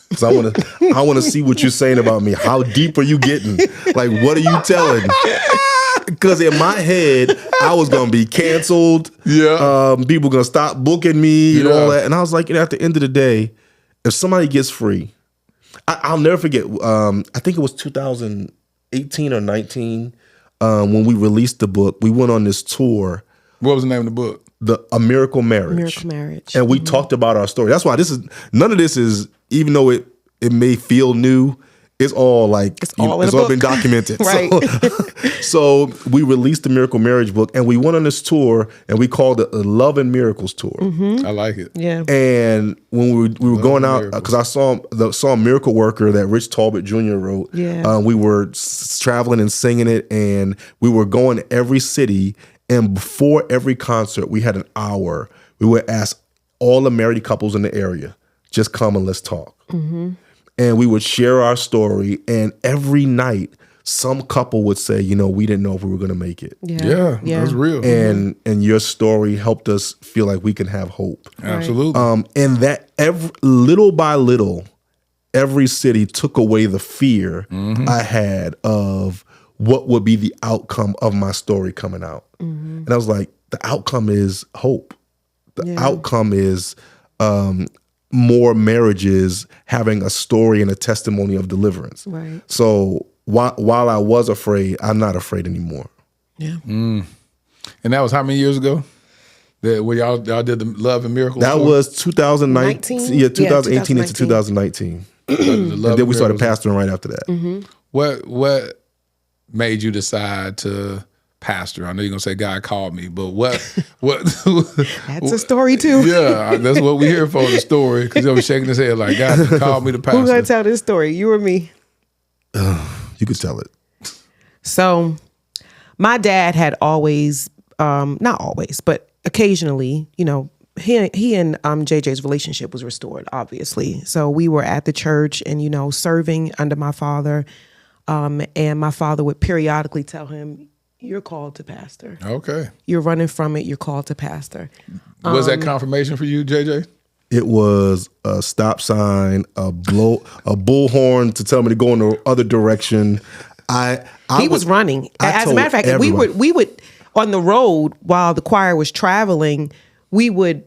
Because I want to see what you're saying about me. How deep are you getting? Like, what are you telling? Because in my head, I was going to be canceled. Yeah. People going to stop booking me and all that. And I was like, at the end of the day, if somebody gets free, I'll never forget. I think it was 2018 or 19 when we released the book. We went on this tour. What was the name of the book? A Miracle Marriage. Miracle Marriage. And we talked about our story. That's why none of this is, even though it may feel new, it's all like, it's all been documented. Right. So we released the Miracle Marriage book and we went on this tour and we called it the Love and Miracles Tour. Mm-hmm. I like it. Yeah. And when we were going out, because I saw Miracle Worker that Rich Talbot Jr. wrote. Yeah. We were traveling and singing it and we were going to every city. And before every concert, we had an hour. We would ask all the married couples in the area, just come and let's talk. And we would share our story. And every night, some couple would say, we didn't know if we were going to make it. Yeah, that's real. And your story helped us feel like we can have hope. Absolutely. And that little by little, every city took away the fear I had of what would be the outcome of my story coming out. And I was like, the outcome is hope. The outcome is more marriages having a story and a testimony of deliverance. Right. So while I was afraid, I'm not afraid anymore. Yeah. And that was how many years ago? Where y'all did the Love and Miracles? That was 2019. Yeah, 2018 into 2019. And then we started pastoring right after that. What made you decide to pastor? I know you're gonna say God called me, but what? That's a story too. Yeah, that's what we're here for, the story. Because he'll be shaking his head like, God called me to pastor. Who's gonna tell this story? You or me? You could tell it. So my dad had always, not always, but occasionally, he and JJ's relationship was restored, obviously. So we were at the church and, serving under my father. And my father would periodically tell him, you're called to pastor. Okay. You're running from it. You're called to pastor. Was that confirmation for you, JJ? It was a stop sign, a bullhorn to tell me to go in the other direction. He was running. As a matter of fact, we would on the road while the choir was traveling, we would,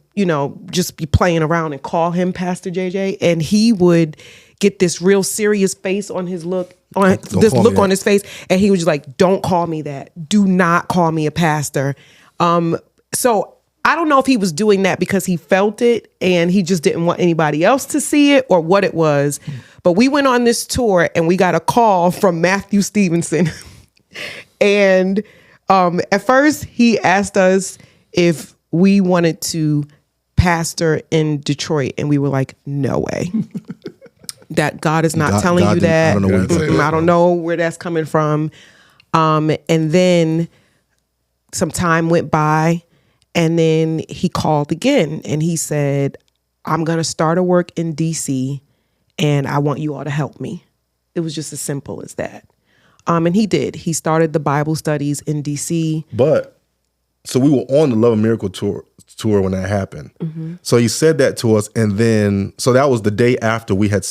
just be playing around and call him Pastor JJ, and he would get this real serious face on his look on his face, and he was just like, "Don't call me that. Do not call me a pastor." So I don't know if he was doing that because he felt it and he just didn't want anybody else to see it or what it was. But we went on this tour and we got a call from Matthew Stevenson. And at first he asked us if we wanted to pastor in Detroit. And we were like, no way. That God is not telling you that. I don't know where that's coming from. And then some time went by. And then he called again and he said, I'm going to start a work in DC and I want you all to help me. It was just as simple as that. And he did. He started the Bible studies in DC. But, so we were on the Love and Miracle tour when that happened. So he said that to us. And then, so that was the day after we had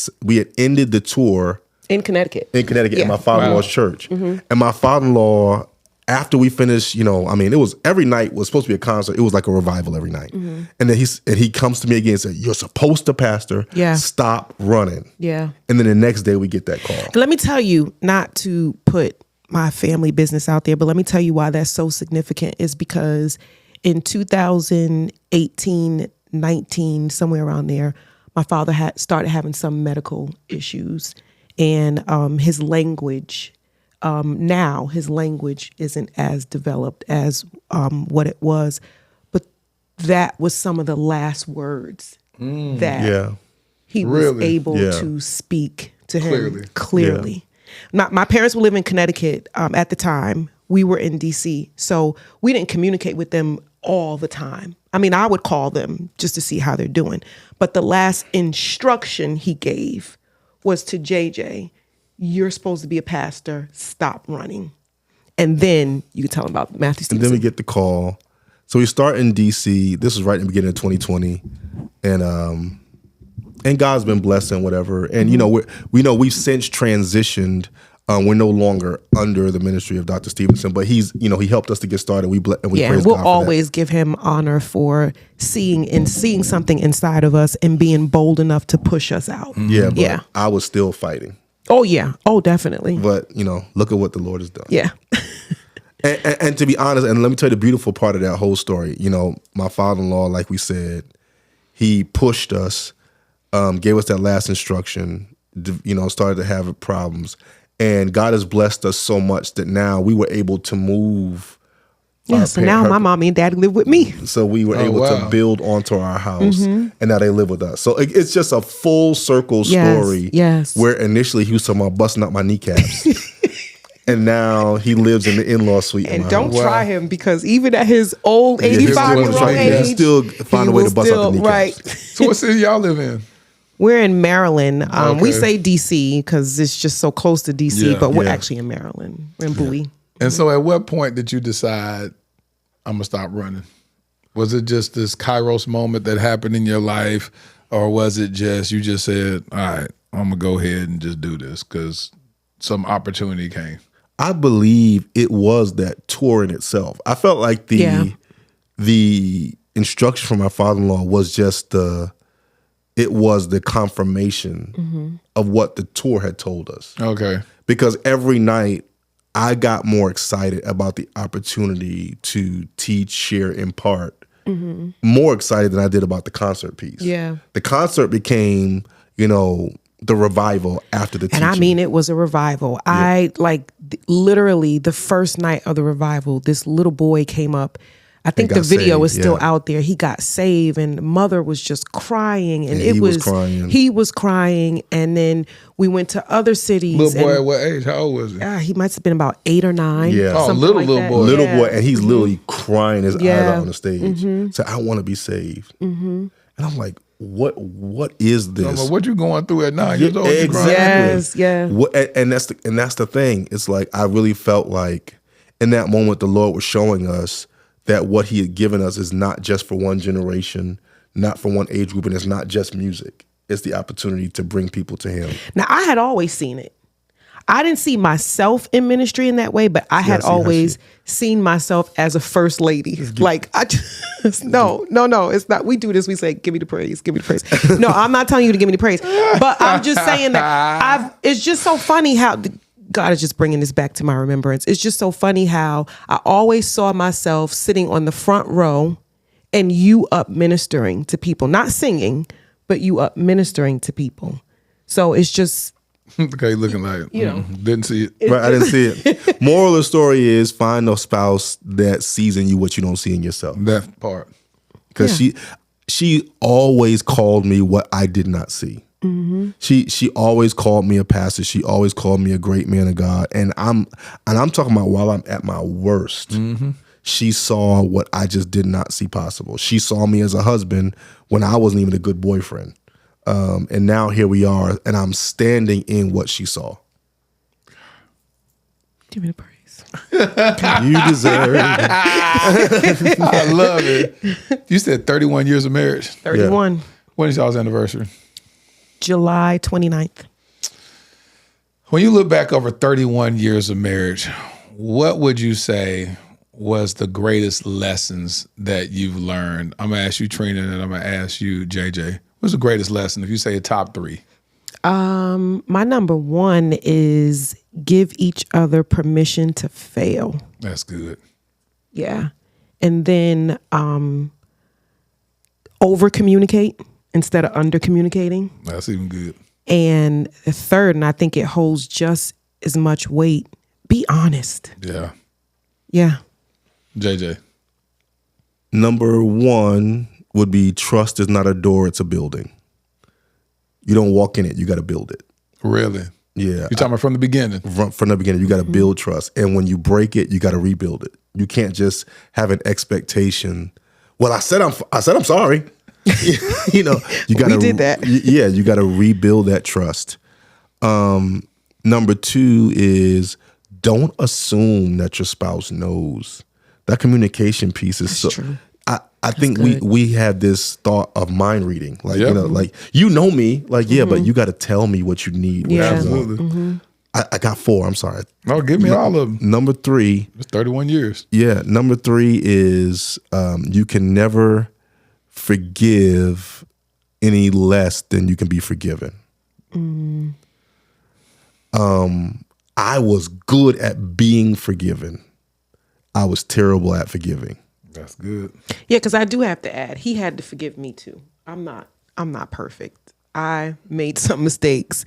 ended the tour. In Connecticut. In my father-in-law's church. And my father-in-law, after we finished, it was every night was supposed to be a concert. It was like a revival every night. And then he comes to me again and said, you're supposed to pastor. Yeah. Stop running. Yeah. And then the next day we get that call. Let me tell you, not to put my family business out there, but let me tell you why that's so significant is because in 2018, 19, somewhere around there, my father had started having some medical issues and his language now his language isn't as developed as what it was, but that was some of the last words that he was able to speak to him clearly. My parents were living in Connecticut at the time. We were in DC, so we didn't communicate with them all the time. I mean, I would call them just to see how they're doing. But the last instruction he gave was to JJ, you're supposed to be a pastor. Stop running. And then you can tell him about Matthew Stevenson. And then we get the call. So we start in DC. This was right in the beginning of 2020. And God's been blessing, whatever. And, we know we've since transitioned. We're no longer under the ministry of Dr. Stevenson, but he helped us to get started. We praise God for that. We'll always give him honor for seeing something inside of us and being bold enough to push us out. But I was still fighting. Oh, yeah. Oh, definitely. But, look at what the Lord has done. Yeah. and to be honest, and let me tell you the beautiful part of that whole story. My father-in-law, like we said, he pushed us, gave us that last instruction, started to have problems. And God has blessed us so much that now we were able to move. So now my mommy and daddy live with me. So we were able to build onto our house, and now they live with us. So it's just a full circle story. Yes. Where initially he was talking about busting up my kneecaps, and now he lives in the in-law suite. And don't try him because even at his old 85-year-old age, he still find a way to bust up the kneecaps. Right. So what city y'all live in? We're in Maryland. Okay. We say DC because it's just so close to DC, Yeah, but we're yeah. actually in Maryland. We're in Bowie. And so at what point did you decide, I'm going to stop running? Was it just this Kairos moment that happened in your life? Or was it just, you just said, all right, I'm going to go ahead and just do this because some opportunity came? I believe it was that tour in itself. I felt like the instruction from my father-in-law was just the confirmation of what the tour had told us. Okay. Because every night I got more excited about the opportunity to teach, share, impart. More excited than I did about the concert piece. Yeah. The concert became, the revival after the teaching. And I mean, it was a revival. I literally the first night of the revival, this little boy came up. I think the video is still out there. He got saved, and the mother was just crying, and he was crying. He was crying, and then we went to other cities. Little boy, at what age? How old was he? He must have been about 8 or 9. Yeah. Oh, little boy. Little boy, and he's literally crying his eyes out on the stage. Mm-hmm. I want to be saved. And I'm like, what is this? So, what you going through at 9 years old? Exactly. Yes, yeah. And that's the thing. It's like I really felt like in that moment the Lord was showing us that what he had given us is not just for one generation, not for one age group, and it's not just music. It's the opportunity to bring people to him. Now, I had always seen it. I didn't see myself in ministry in that way, but I had always seen myself as a first lady. Like, I just, no, it's not. We do this. We say, give me the praise, give me the praise. No, I'm not telling you to give me the praise, but I'm just saying that it's just so funny how God is just bringing this back to my remembrance. It's just so funny how I always saw myself sitting on the front row and you up ministering to people, not singing, but you up ministering to people. So it's just, Okay, looking like, didn't see it. Right, I didn't see it. Moral of the story is find a spouse that sees in you what you don't see in yourself. That part. Because she always called me what I did not see. She always called me a pastor. She always called me a great man of God. And I'm talking about while I'm at my worst. She saw what I just did not see possible. She saw me as a husband when I wasn't even a good boyfriend. And now here we are, and I'm standing in what she saw. give me the praise. You deserve it. I love it. You said 31 years of marriage. 31. When is y'all's anniversary? July 29th. When you look back over 31 years of marriage, what would you say was the greatest lessons that you've learned? I'm going to ask you, Trina, and I'm going to ask you, JJ. What's the greatest lesson if you say a top 3? My number 1 is give each other permission to fail. That's good. Yeah. And then over communicate instead of under communicating. That's even good. And the third, and I think it holds just as much weight, be honest. Yeah. Yeah. JJ. Number 1 would be trust is not a door, it's a building. You don't walk in it, you got to build it. Really? Yeah. You're talking about from the beginning? From the beginning, you got to build trust. And when you break it, you got to rebuild it. You can't just have an expectation. Well, I said I'm sorry. You got to. We did that. You got to rebuild that trust. Number 2 is don't assume that your spouse knows. That communication piece is That's true. I think we have this thought of mind reading, like Yep. like me, like but you got to tell me what you need. Yeah. Absolutely. I got 4. I'm sorry. No, give me all of them. Number 3. It's 31 years. Yeah. Number 3 is you can never forgive any less than you can be forgiven. I was good at being forgiven. I was terrible at forgiving. That's good. Yeah, because I do have to add, he had to forgive me too. I'm not perfect. I made some mistakes.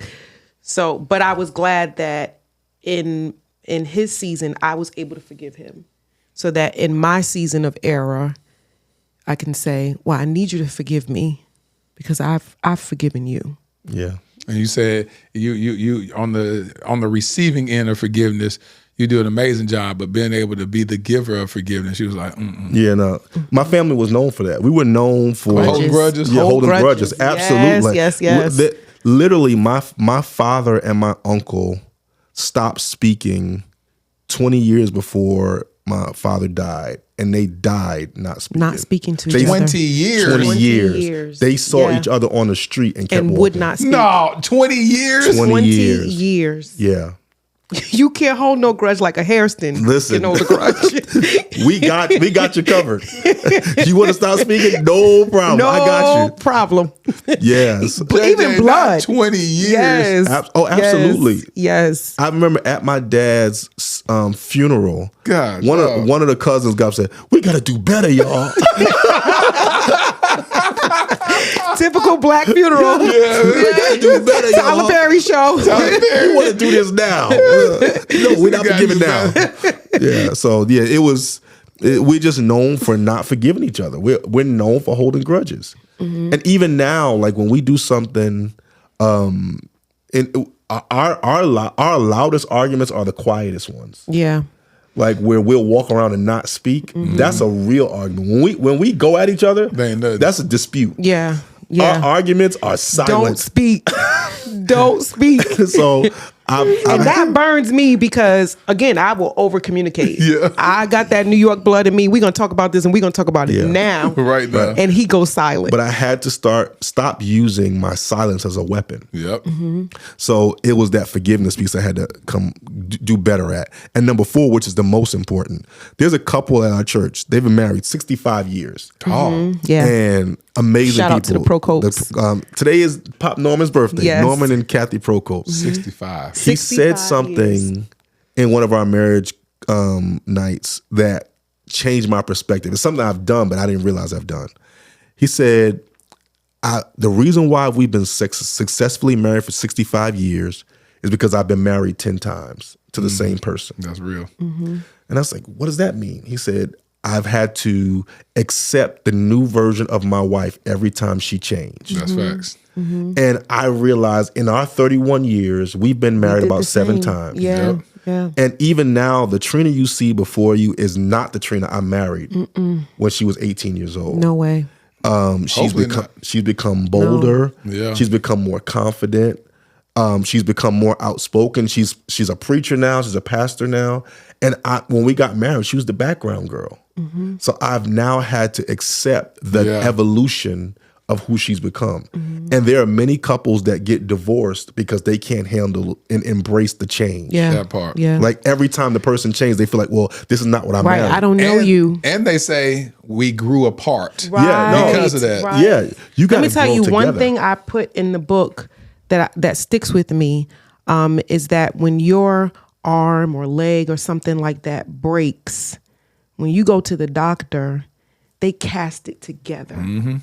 So, but I was glad that in his season, I was able to forgive him. So that in my season of error, I can say, well, I need you to forgive me because I've forgiven you. Yeah. And you said you on the receiving end of forgiveness, you do an amazing job, but being able to be the giver of forgiveness, she was like, Yeah, no. My family was known for that. We were known for holding grudges. Yeah, holding grudges. Absolutely. Yes. Literally, my father and my uncle stopped speaking 20 years before my father died, and they died not speaking to each other. 20 years. 20 years. They saw each other on the street and kept walking. would not speak. No, 20 years? 20 years. Yeah. You can't hold no grudge like a Hairston. Listen, can hold a grudge. we got you covered. You want to stop speaking? No problem. No I got you. problem. Yes. But even blood. 20 years. Yes. Absolutely. Yes. I remember at my dad's funeral, God, one of the cousins got up and said, "We got to do better, y'all." Typical black funeral. We got to do better, y'all. Tyler Perry show. We want to do this now. No, we're not forgiving now. Yeah. So yeah, we're just known for not forgiving each other. We're known for holding grudges. Mm-hmm. And even now, like when we do something, our loudest arguments are the quietest ones. Yeah. Like where we'll walk around and not speak. Mm-hmm. That's a real argument. When we go at each other, that's a dispute. Yeah. Yeah. Our arguments are silent. Don't speak. Don't speak. So that burns me because, again, I will over communicate. Yeah. I got that New York blood in me. We're going to talk about this and we're going to talk about it now. Right now. And he goes silent. But I had to stop using my silence as a weapon. Yep. Mm-hmm. So it was that forgiveness piece I had to do better at. And number 4, which is the most important, there's a couple at our church. They've been married 65 years. Mm-hmm. Yeah. And amazing Shout people. out to the Procopes. Today is Pop Norman's birthday. Yes. Norman and Kathy Procope. 65. He said something in one of our marriage nights that changed my perspective. It's something I've done, but I didn't realize I've done. He said, the reason why we've been successfully married for 65 years is because I've been married 10 times to the same person. That's real. Mm-hmm. And I was like, what does that mean? He said, I've had to accept the new version of my wife every time she changed. That's facts. Mm-hmm. And I realized in our 31 years, we've been married about 7 times. Yeah. Yep. Yeah. And even now, the Trina you see before you is not the Trina I married when she was 18 years old. No way. She's become bolder. No. Yeah. She's become more confident. She's become more outspoken. She's a preacher now. She's a pastor now. And when we got married, she was the background girl. Mm-hmm. So I've now had to accept the evolution of who she's become. Mm-hmm. And there are many couples that get divorced because they can't handle and embrace the change. Yeah. That part. Yeah. Like every time the person changes, they feel like, well, this is not what I'm married. I don't know you. And they say we grew apart. Right. Yeah, no, because of that. Right. Yeah. You got to Let me tell you together. one thing I put in the book that sticks with me is that when your arm or leg or something like that breaks, when you go to the doctor, they cast it together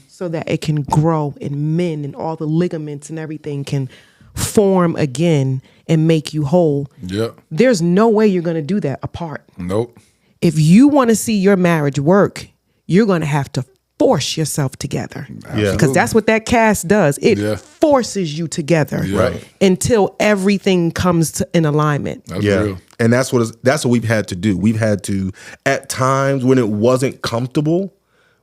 so that it can grow and mend and all the ligaments and everything can form again and make you whole. Yep. There's no way you're going to do that apart. Nope. If you want to see your marriage work, you're going to have to force yourself together. Yeah. Because that's what that cast does. It forces you together until everything comes in alignment. That's real. And that's what we've had to do. We've had to, at times when it wasn't comfortable,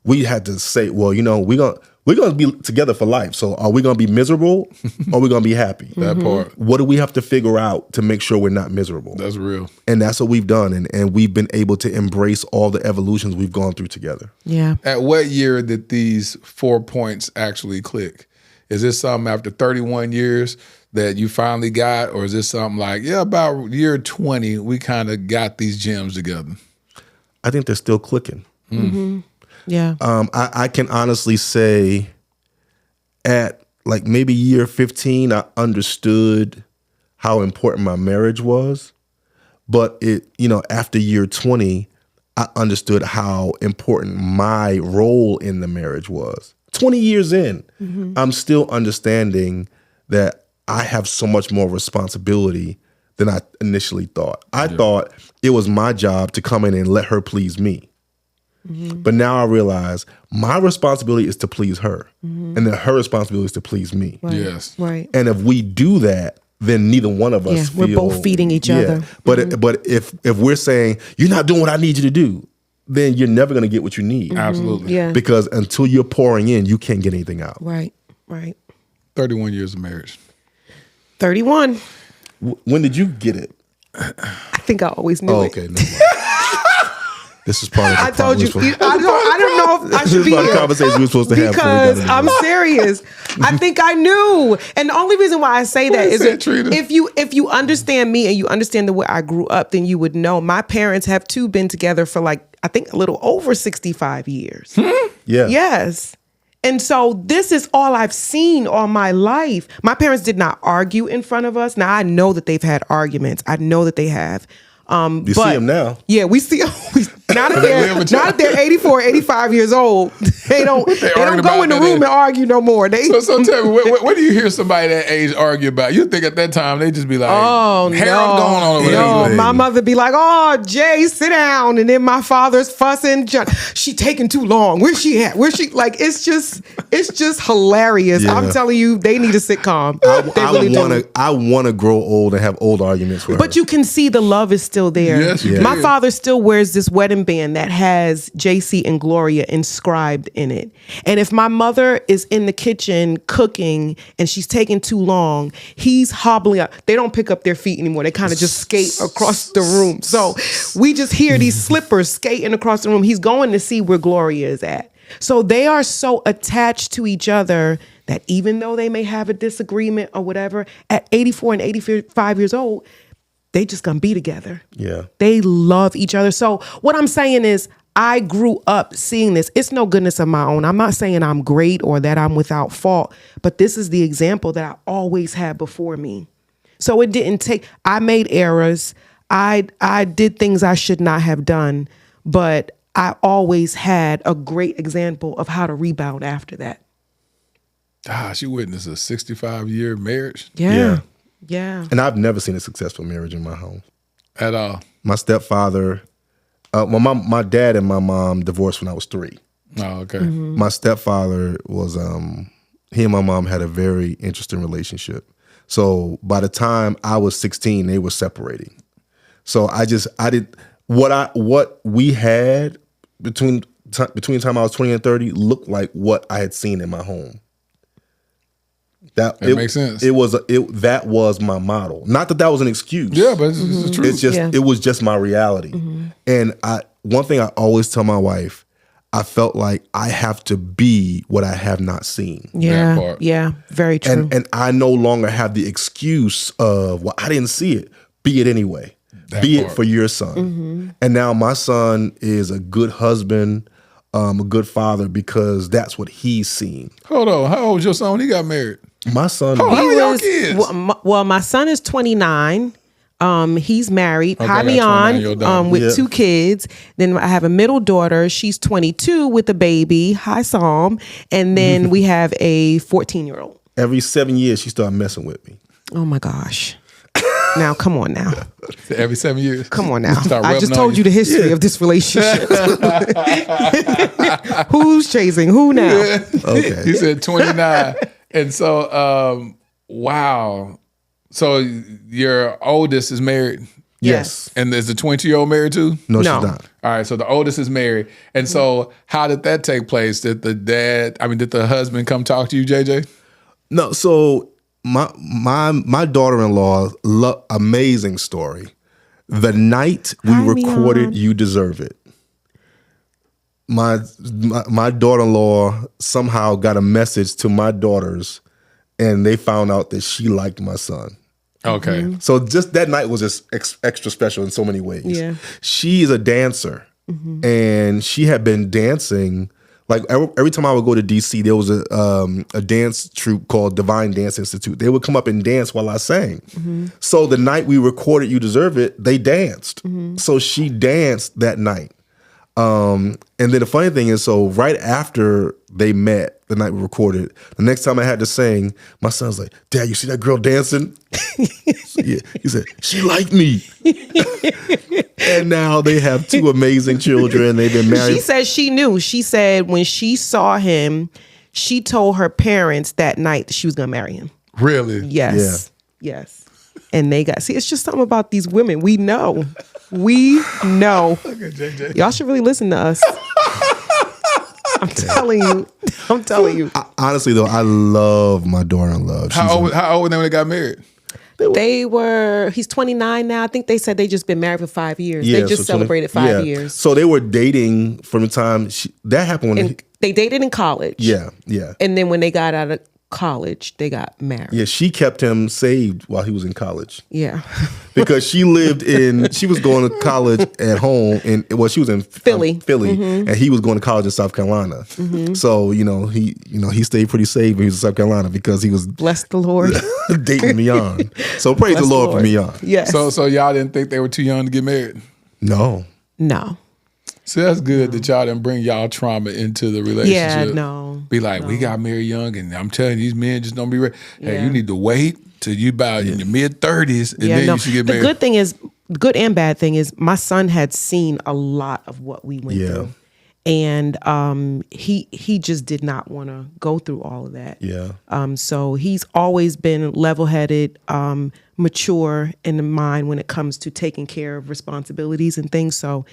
we had to say, well, we're gonna be together for life. So are we gonna be miserable or are we gonna be happy? That part. What do we have to figure out to make sure we're not miserable? That's real. And that's what we've done. And we've been able to embrace all the evolutions we've gone through together. Yeah. At what year did these 4 points actually click? Is this something after 31 years that you finally got? Or is this something like, about year 20, we kind of got these gems together? I think they're still clicking. Mm-hmm. Yeah. I can honestly say at like maybe year 15, I understood how important my marriage was. But after year 20, I understood how important my role in the marriage was. 20 years in, I'm still understanding that I have so much more responsibility than I initially thought. I thought it was my job to come in and let her please me. Mm-hmm. But now I realize my responsibility is to please her, and then her responsibility is to please me. Right. Yes. Right. And if we do that, then neither one of us we're both feeding each other. But if we're saying you're not doing what I need you to do, then you're never going to get what you need. Absolutely. Yeah. Because until you're pouring in, you can't get anything out. Right. 31 years of marriage. 31. When did you get it? I think I always knew it. Okay. Never mind. This is part of the I told you. I don't know if I This should is be part of the here conversation we're supposed to have. because I'm serious. I think I knew, and the only reason why I say that is if you understand me and you understand the way I grew up, then you would know my parents have too been together for like I think a little over 65 years. Yeah. Yes. And so this is all I've seen all my life. My parents did not argue in front of us. Now I know that they've had arguments. I know that they have. You see them now. Yeah, we see. Now that they're 84, 85 years old, they don't go in the room and argue no more. So tell me, what do you hear somebody that age argue about? You think at that time they just be like, "Oh no, Harold going on over there." My mother be like, "Oh, Jay, sit down," and then my father's fussing. She taking too long. Where's she at? Where's she? Like it's just hilarious. Yeah. I'm telling you, they need a sitcom. I want to grow old and have old arguments with her. But you can see the love is still there. Yes, My father still wears this wedding band that has JC and Gloria inscribed in it. And if my mother is in the kitchen cooking and she's taking too long, he's hobbling up. They don't pick up their feet anymore. They kind of just skate across the room. So we just hear these slippers skating across the room. He's going to see where Gloria is at. So they are so attached to each other that even though they may have a disagreement or whatever, at 84 and 85 years old, they just gonna be together. Yeah. They love each other. So what I'm saying is I grew up seeing this. It's no goodness of my own. I'm not saying I'm great or that I'm without fault, but this is the example that I always had before me. So it didn't take, I made errors. I did things I should not have done, but I always had a great example of how to rebound after that. Gosh, you witnessed a 65-year marriage? Yeah. And I've never seen a successful marriage in my home. At all? My stepfather, my dad and my mom divorced when I was 3. Oh, okay. Mm-hmm. My stepfather was, he and my mom had a very interesting relationship. So by the time I was 16, they were separating. So I did what we had between the time I was 20 and 30 looked like what I had seen in my home. That makes sense. That was my model. Not that was an excuse. Yeah, but it's true. It's just it was just my reality. And one thing I always tell my wife, I felt like I have to be what I have not seen. Yeah, very true. And I no longer have the excuse of, well, I didn't see it. Be it anyway. Be it for your son. And now my son is a good husband, a good father, because that's what he's seen. Hold on. How old was your son when he got married? My son. How are y'all kids? Well, my son is 29. He's married, Okay, Jaime on, with 2 kids. Then I have a middle daughter. She's 22 with a baby. Hi, Psalm. And then we have a 14-year-old. Every 7 years, she started messing with me. Oh my gosh. Now, come on now. Every 7 years. Come on now. I just told you the history of this relationship. Who's chasing who now? Okay. You said 29. And so, wow. So your oldest is married? Yes. And is the 20-year-old married too? No, she's not. All right, so the oldest is married. And so how did that take place? Did the husband come talk to you, JJ? No, so my daughter-in-law, amazing story. The night we recorded You Deserve It, my daughter-in-law somehow got a message to my daughters, and they found out that she liked my son. Okay. So just that night was just extra special in so many ways. Yeah. She is a dancer, and she had been dancing. Like every time I would go to DC, there was a dance troupe called Divine Dance Institute. They would come up and dance while I sang. So the night we recorded You Deserve It, they danced. So she danced that night. And then the funny thing is, so right after they met, the night we recorded, the next time I had to sing, my son's like, "Dad, you see that girl dancing?" Yeah. He said, "She liked me." And now they have 2 amazing children. They've been married. She said she knew. She said when she saw him, she told her parents that night that she was going to marry him. Really? Yes. Yes. And they got, see, it's just something about these women. We know. We know. Okay, JJ. Y'all should really listen to us. I'm telling you. I'm telling you. Honestly, though, I love my daughter-in-law. How old were they when they got married? He's 29 now. I think they said they just been married for 5 years. Yeah, they just so celebrated 5 years. So they were dating from the time that happened when They dated in college. Yeah. And then when they got out of college, they got married. Yeah, she kept him saved while he was in college. Yeah. Because she was going to college at home she was in Philly, and he was going to college in South Carolina. So, he stayed pretty safe when he was in South Carolina because he was bless the Lord dating Mian. So praise the Lord for Mian. Yes. So y'all didn't think they were too young to get married? No. So that's good that y'all didn't bring y'all trauma into the relationship. Yeah, no. Be like, we got married young, and I'm telling you, these men just don't be ready. Hey, you need to wait till you about in your mid-30s, and then you should get married. The good thing is, good and bad thing is, my son had seen a lot of what we went through. And he just did not want to go through all of that. Yeah. So he's always been level-headed, mature in the mind when it comes to taking care of responsibilities and things. So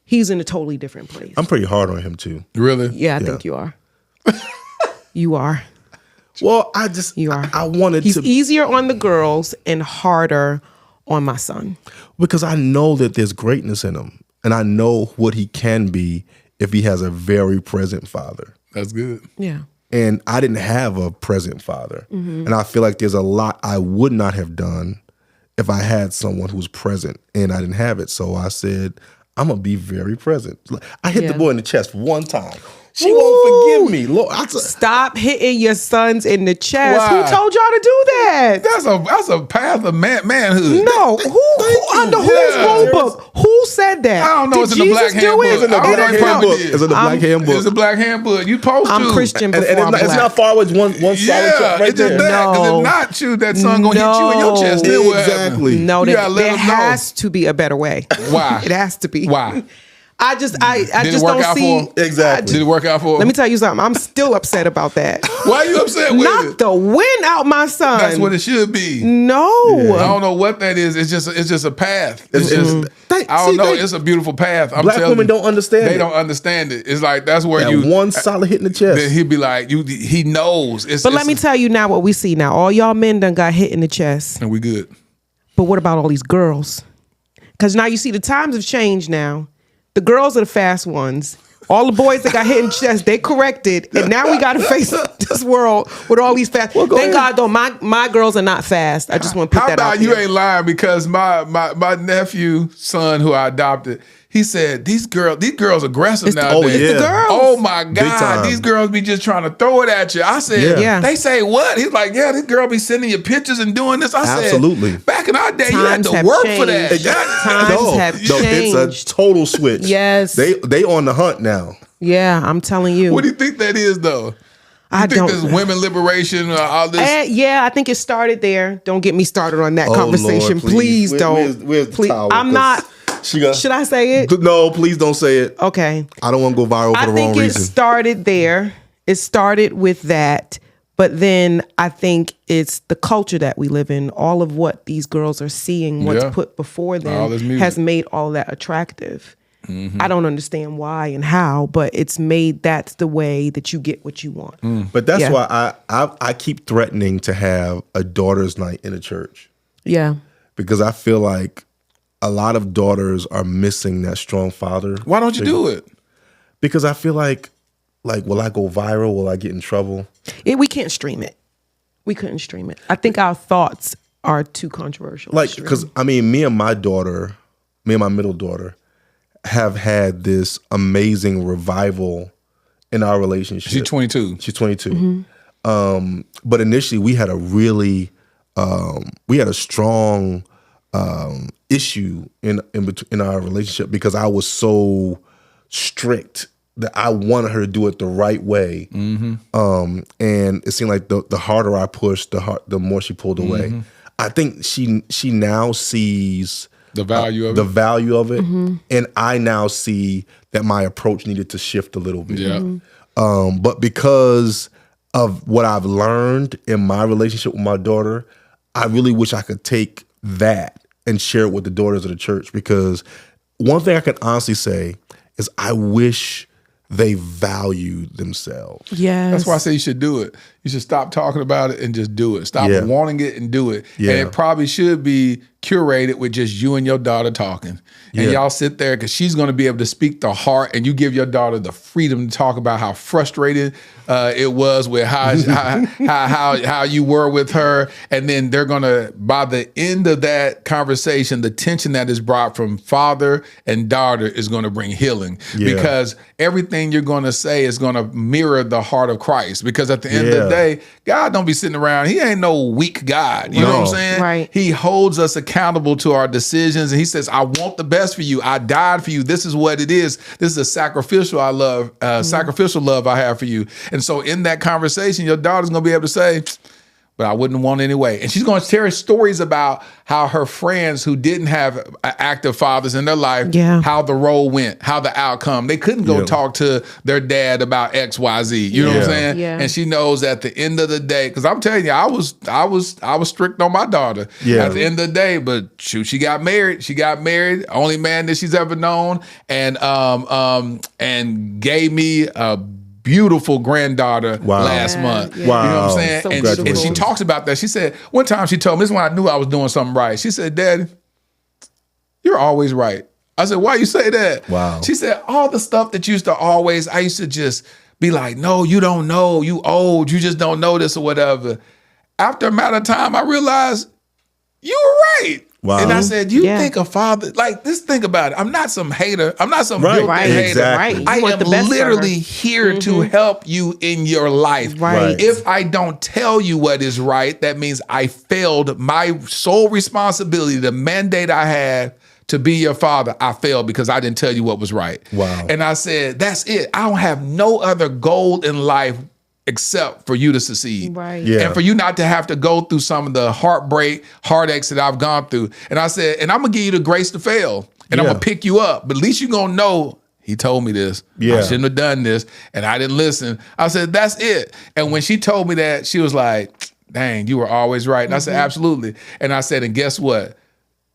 he's in a totally different place. I'm pretty hard on him too. Really? Yeah, I think you are. You are. Well, you are. I wanted He's easier on the girls and harder on my son. Because I know that there's greatness in him. And I know what he can be if he has a very present father. That's good. Yeah. And I didn't have a present father. And I feel like there's a lot I would not have done if I had someone who's present and I didn't have it. So I said, I'm going to be very present. I hit the boy in the chest one time. She won't forgive me. Lord, stop hitting your sons in the chest. Why? Who told y'all to do that? That's a path of manhood. No. Who under whose rule book? Who said that? I don't know. Did It's in the black Jesus do handbook. it? It's in the black handbook. It's in the black handbook. It's a black handbook. You supposed to. I'm Christian before and I'm black. it's not far away. It's one solid shot right it's just there. that. Because if not you, that son going to hit you in your chest. Then what happened? Exactly. No, You gotta let there them know. has to be a better way. Why? It has to be. Why? I just Did it work don't out see. for him? Exactly. Did it work out for him? Let me tell you something. I'm still upset about that. Why are you upset with Knock it? the wind out my son. That's what it should be. No. I don't know what that is. It's just a path. It's just I don't know. It's a beautiful path. I'm Black telling women you, don't understand They it. don't understand it. It's like that's where That one solid hit in the chest. Then he'd be like, he knows. But let me tell you now what we see now. All y'all men done got hit in the chest. And we good. But what about all these girls? Because now you see the times have changed now. The girls are the fast ones. All the boys that got hit in the chest, they corrected. And now we got to face this world with all these fast. Thank God, though, my girls are not fast. I just want to put that out How about you there. ain't lying? Because my nephew, son, who I adopted, he said, these girls aggressive nowadays. oh, yeah. The girls. Oh my Big God, time. these girls be just trying to throw it at you. I said, Yeah. They say what? He's like, yeah, this girl be sending you pictures and doing this. I Absolutely. said, back in our day, you had Times to have work for that. changed. Times have It's changed. a total switch. Yes. They on the hunt now. Yeah, I'm telling you. What do you think that is, though? I think don't. this women liberation or all this? Yeah, I think it started there. Don't get me started on that Oh, conversation. Lord, please please. don't. Where's the Please. towel? I'm 'Cause not. Should I say it? No, please don't say it. Okay. I don't want to go viral for the wrong I think reason. it started there. It started with that. But then I think it's the culture that we live in. All of what these girls are seeing, what's put before All them, this music. has made all that attractive. I don't understand why and how, but it's made that's the way that you get what you want. But that's why I keep threatening to have a daughter's night in a church. Yeah. Because I feel like a lot of daughters are missing that strong father. Why don't you do it? Because I feel like will I go viral? Will I get in trouble? We can't stream it. We couldn't stream it. I think our thoughts are too controversial. Because me and my middle daughter have had this amazing revival in our relationship. She's 22. She's 22. But initially we had a really strong issue in our relationship because I was so strict that I wanted her to do it the right way. And it seemed like the harder I pushed, the more she pulled away. I think she now sees the value of it, and I now see that my approach needed to shift a little bit. Yeah. But because of what I've learned in my relationship with my daughter, I really wish I could take that and share it with the daughters of the church, because one thing I can honestly say is I wish they value themselves. Yes. That's why I say you should do it. You should stop talking about it and just do it. Stop wanting it and do it. Yeah. And it probably should be curated with just you and your daughter talking. And y'all sit there, because she's going to be able to speak the heart, and you give your daughter the freedom to talk about how frustrated it was with how you were with her. And then they're going to, by the end of that conversation, the tension that is brought from father and daughter is going to bring healing. Because everything you're going to say is going to mirror the heart of Christ. Because at the end of the day, God don't be sitting around. He ain't no weak God. You know what I'm saying? Right. He holds us accountable to our decisions, and he says, I want the best for you. I died for you. This is what it is. This is a sacrificial sacrificial love I have for you. And so in that conversation, your daughter's going to be able to say, but I wouldn't want anyway. And she's going to share stories about how her friends who didn't have active fathers in their life, how the role went, how the outcome. They couldn't go talk to their dad about X, Y, Z. You know what I'm saying? Yeah. And she knows at the end of the day, because I'm telling you, I was strict on my daughter at the end of the day. But shoot, she got married. She got married, only man that she's ever known, and gave me a beautiful granddaughter last month. Wow. You know what I'm saying? So and she talks about that. She said, one time she told me, this is when I knew I was doing something right. She said, Daddy, you're always right. I said, why you say that? Wow. She said, all the stuff that used to always, I used to just be like, no, you don't know. You old. You just don't know this or whatever. After a matter of time, I realized you were right. Wow. And I said, you think a father, like, just think about it. I'm not some hater. I'm not some built-in hater. Exactly. I am literally here to help you in your life. Right. If I don't tell you what is right, that means I failed my sole responsibility, the mandate I had to be your father. I failed because I didn't tell you what was right. Wow. And I said, that's it. I don't have no other goal in life except for you to succeed. Right. Yeah. And for you not to have to go through some of the heartbreak, heartaches that I've gone through. And I said, and I'm going to give you the grace to fail. And I'm going to pick you up. But at least you're going to know, he told me this. I shouldn't have done this. And I didn't listen. I said, that's it. And when she told me that, she was like, dang, you were always right. And I said, absolutely. And I said, and guess what?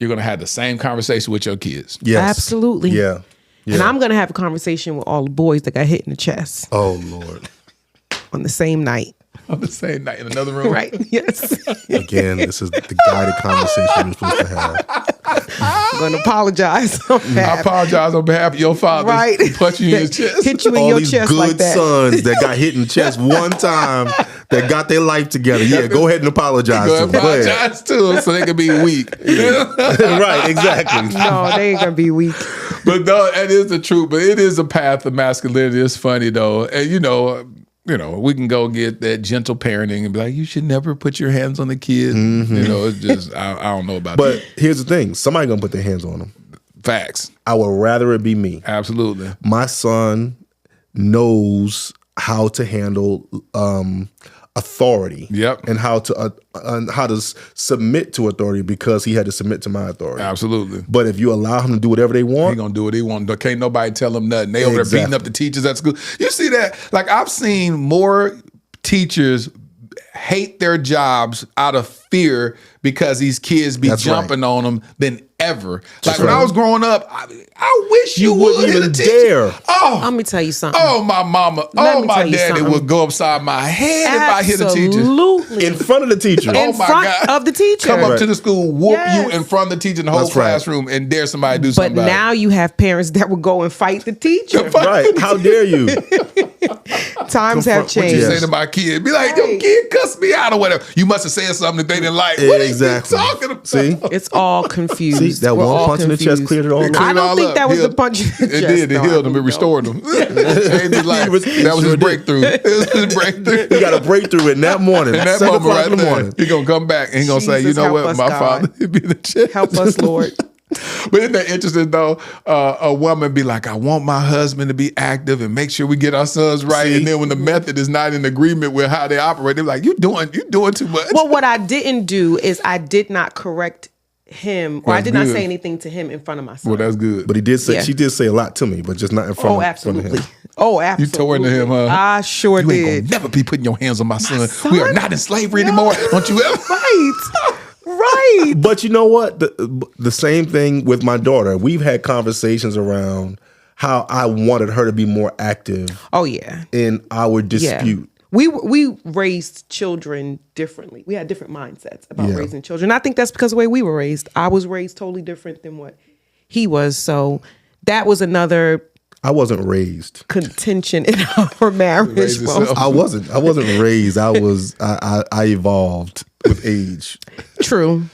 You're going to have the same conversation with your kids. Yes. Absolutely. Yeah. And I'm going to have a conversation with all the boys that got hit in the chest. Oh, Lord. On the same night. On the same night in another room. Right. Yes. Again, this is the guided conversation you're supposed to have. I'm going to apologize on behalf. I apologize on behalf of your father. Right. Punch you in your chest. Hit you in All your these chest good like that. sons that got hit in the chest one time that got their life together. Yeah, go ahead and apologize Go to them. Go ahead. apologize to them so they can be weak. Right, exactly. No, they ain't going to be weak. But no, that is the truth. But it is a path of masculinity. It's funny though. And you know, we can go get that gentle parenting and be like, you should never put your hands on the kid. Mm-hmm. You know, it's just, I don't know about But that. here's the thing. Somebody going to put their hands on them. Facts. I would rather it be me. Absolutely. My son knows how to handle authority. Yep. And how to submit to authority because he had to submit to my authority. Absolutely. But if you allow him to do whatever they want, He gonna do what he want. Can't nobody tell him nothing. They over there beating up the teachers at school. You see that? Like, I've seen more teachers hate their jobs out of fear because these kids be jumping on them than ever. Like when I was growing up, I wish you wouldn't even dare. Oh, Let me tell you something. oh, my mama. Let me My tell you daddy something. would go upside my head if I hit a teacher. Absolutely. in front of the teacher. Oh, In my front God. of the teacher. Come up to the school, whoop Yes. you in front of the teacher in the whole That's right. classroom, and dare somebody to do But something about now you have parents that would go and fight the teacher. Right. How dare you? Times have it. What you changed. say to my kid? Be like, your kid cussed me out or whatever. You must have said something that they didn't like. What Exactly. are you talking about? See? It's all confused. See, that We're one all punch in the chest confused. cleared it all up. I Cleared don't all think up. that was Healed. a punch in the chest. It did. It No, healed him. It I restored him. Changed his life. That was his breakthrough. It was his breakthrough. He got a breakthrough in that morning. In that 7 moment o'clock right in the there, morning. he's going to come back and he's going to say, you Jesus, know help what? us, My God. father, he'd be the chest. Help us, Lord. But isn't that interesting though? A woman be like, I want my husband to be active and make sure we get our sons right. See? And then when the method is not in agreement with how they operate, they're like, you doing too much. Well, what I didn't do is I did not correct him, or I That's did not good. say anything to him in front of my son. Well, that's good. But he did say Yeah. she did say a lot to me, but just not in front Oh, of absolutely. him. Oh, You absolutely. tore into him, huh? I sure You ain't did. gonna never be putting your hands on my son. son? We are not in slavery anymore. Don't you ever? Right. Right. But you know what? The same thing with my daughter. We've had conversations around how I wanted her to be more active. Oh yeah. In our dispute. We raised children differently. We had different mindsets about raising children. I think that's because of the way we were raised. I was raised totally different than what he was. So that was another. I wasn't raised. Contention in our marriage. I wasn't raised. I evolved with age. True.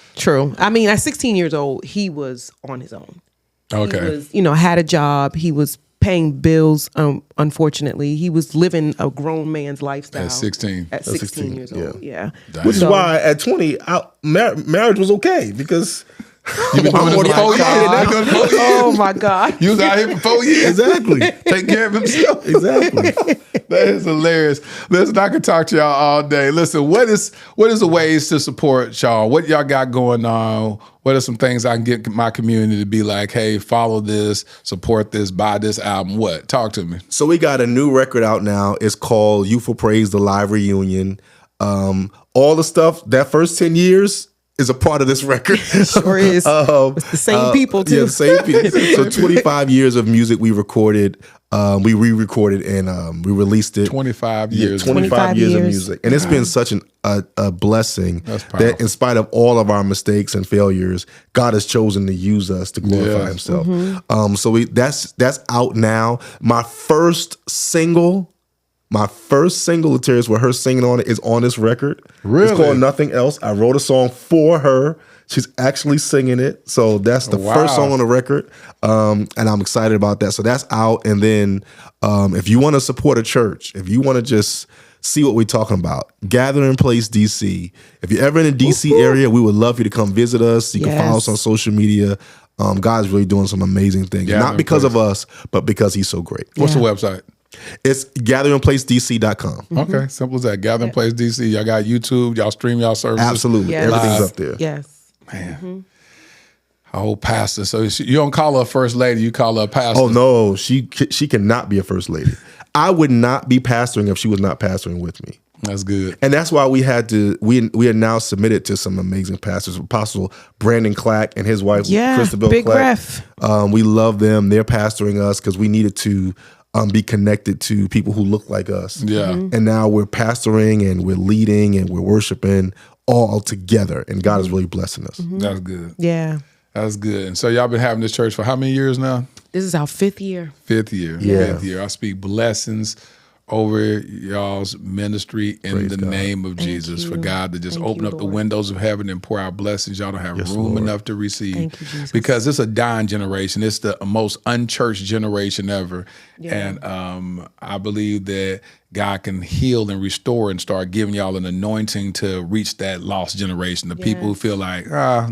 I mean, at 16 years old, he was on his own. Okay. He was, had a job. He was paying bills. Unfortunately, he was living a grown man's lifestyle. At 16. At 16 years old. Yeah. Which is why at 20, marriage was okay because. You've been doing it for 4 years. Oh my God. You was out here for 4 years. Exactly. Take care of himself. Exactly. That is hilarious. Listen, I could talk to y'all all day. Listen, what is the ways to support y'all? What y'all got going on? What are some things I can get my community to be like, hey, follow this, support this, buy this album? What? Talk to me. So we got a new record out now. It's called Youthful Praise, the Live Reunion. All the stuff, that first 10 years, is a part of this record. Sure is. It's the same people too. Yeah, the same people. So 25 years of music we recorded, we re-recorded and we released it. 25 years. 25 years of music. And it's been such a blessing that in spite of all of our mistakes and failures, God has chosen to use us to glorify himself. So that's out now. My first single, Laterius, where her singing on it is on this record. Really? It's called Nothing Else. I wrote a song for her. She's actually singing it. So that's the first song on the record. And I'm excited about that. So that's out. And then if you want to support a church, if you want to just see what we're talking about, Gathering Place DC. If you're ever in the DC area, we would love you to come visit us. You can follow us on social media. God's really doing some amazing things. Not because of us, but because he's so great. What's the website? It's gatheringplacedc.com. Okay, simple as that. Gathering Place DC. Y'all got YouTube. Y'all stream y'all services. Absolutely. Everything's up there. Yes. Man. Oh, pastor. So you don't call her a first lady. You call her a pastor. Oh, no. She cannot be a first lady. I would not be pastoring if she was not pastoring with me. That's good. And that's why we are now submitted to some amazing pastors. Apostle Brandon Clack and his wife, Christabel Big Clack. Ref. We love them. They're pastoring us because we needed to be connected to people who look like us. Yeah. And now we're pastoring and we're leading and we're worshiping all together. And God is really blessing us. That's good. Yeah. That's good. And so y'all been having this church for how many years now? This is our 5th year. 5th year. Yeah. 5th year. I speak blessings over y'all's ministry in the name of Jesus. For God to just open up the windows of heaven and pour out blessings. Y'all don't have room enough to receive. Thank you, Jesus. Because it's a dying generation. It's the most unchurched generation ever. Yeah. And I believe that God can heal and restore and start giving y'all an anointing to reach that lost generation. The people who feel like,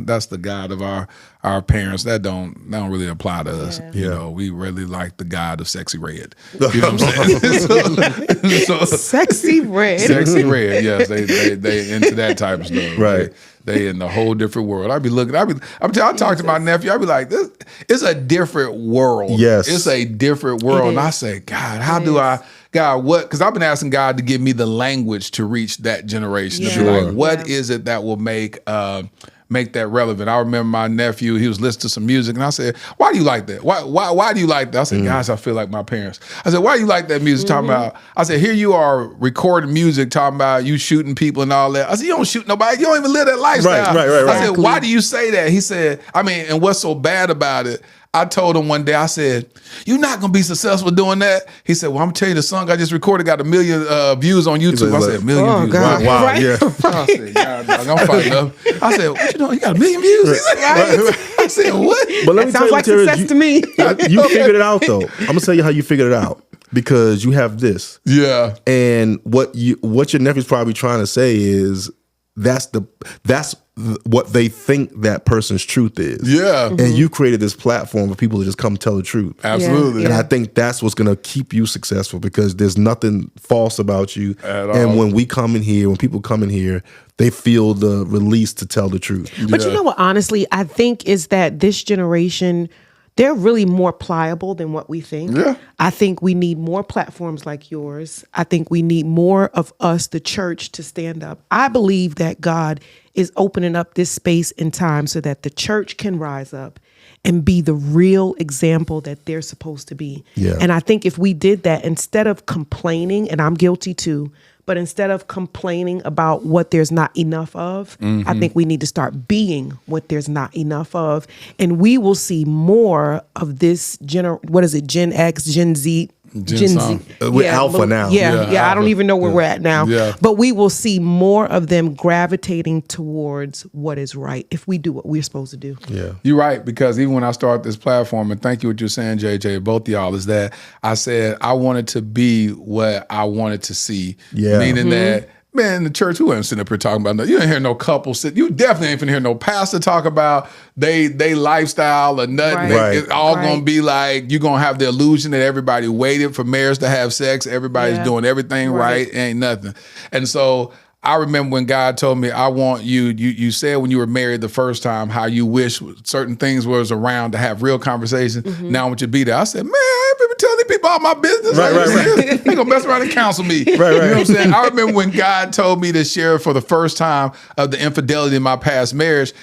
that's the God of our parents. That don't really apply to us. You know, we really like the God of Sexy Red. You know what I'm saying? so, Sexy Red. Sexy Red, yes. They into that type of stuff. Right. They in a whole different world. I talk to my nephew. I be like, this it's a different world. Yes. It's a different world. And I say, God, how do I, God, what? Because I've been asking God to give me the language to reach that generation. To be like, what is it that will make that relevant? I remember my nephew, he was listening to some music and I said, why do you like that? Why do you like that? I said, gosh, I feel like my parents. I said, why do you like that music? Talking about, I said, here you are recording music, talking about you shooting people and all that. I said, you don't shoot nobody. You don't even live that lifestyle. Right. I said, why do you say that? He said, and what's so bad about it? I told him one day, I said, you're not going to be successful doing that. He said, well, I'm telling you, the song I just recorded got 1 million views on YouTube. I said, 1 million views. God. Wow, right? yeah. I said, God, dog, I'm fighting up. I said, what you doing? You got 1 million views? He said, I said, what? But let me tell Sounds you, like Terrence, success to me. You figured it out, though. I'm going to tell you how you figured it out. Because you have this. Yeah. And what your nephew's probably trying to say is that's what they think that person's truth is. Yeah. And you created this platform for people to just come tell the truth. Absolutely. And I think that's what's going to keep you successful because there's nothing false about you. At all. And when people come in here, they feel the release to tell the truth. But you know what, honestly, I think is that this generation, they're really more pliable than what we think. Yeah. I think we need more platforms like yours. I think we need more of us, the church, to stand up. I believe that God is opening up this space and time so that the church can rise up and be the real example that they're supposed to be. Yeah. And I think if we did that, instead of complaining, and I'm guilty too, but instead of complaining about what there's not enough of, I think we need to start being what there's not enough of. And we will see more of this Gen X, Gen Z, Gen Z. We're alpha now. Yeah, Yeah, I don't alpha. even know where we're at now. Yeah. But we will see more of them gravitating towards what is right if we do what we're supposed to do. Yeah. You're right, because even when I started this platform, and thank you what you're saying, JJ, both of y'all, is that I said I wanted to be what I wanted to see. Yeah. Meaning that, man, in the church, who ain't sitting up here talking about nothing? You ain't hear no couple sit. You definitely ain't finna hear no pastor talk about they lifestyle or nothing. Right. It's all gonna be like, you're gonna have the illusion that everybody waited for marriage to have sex. Everybody's doing everything right. Ain't nothing. And so I remember when God told me, I want you said when you were married the first time, how you wish certain things was around to have real conversations. Now I want you to be there. I said, man, I ain't been telling these people all my business. Right. They gonna mess around and counsel me. Right. You know what I'm saying? I remember when God told me to share for the first time of the infidelity in my past marriage.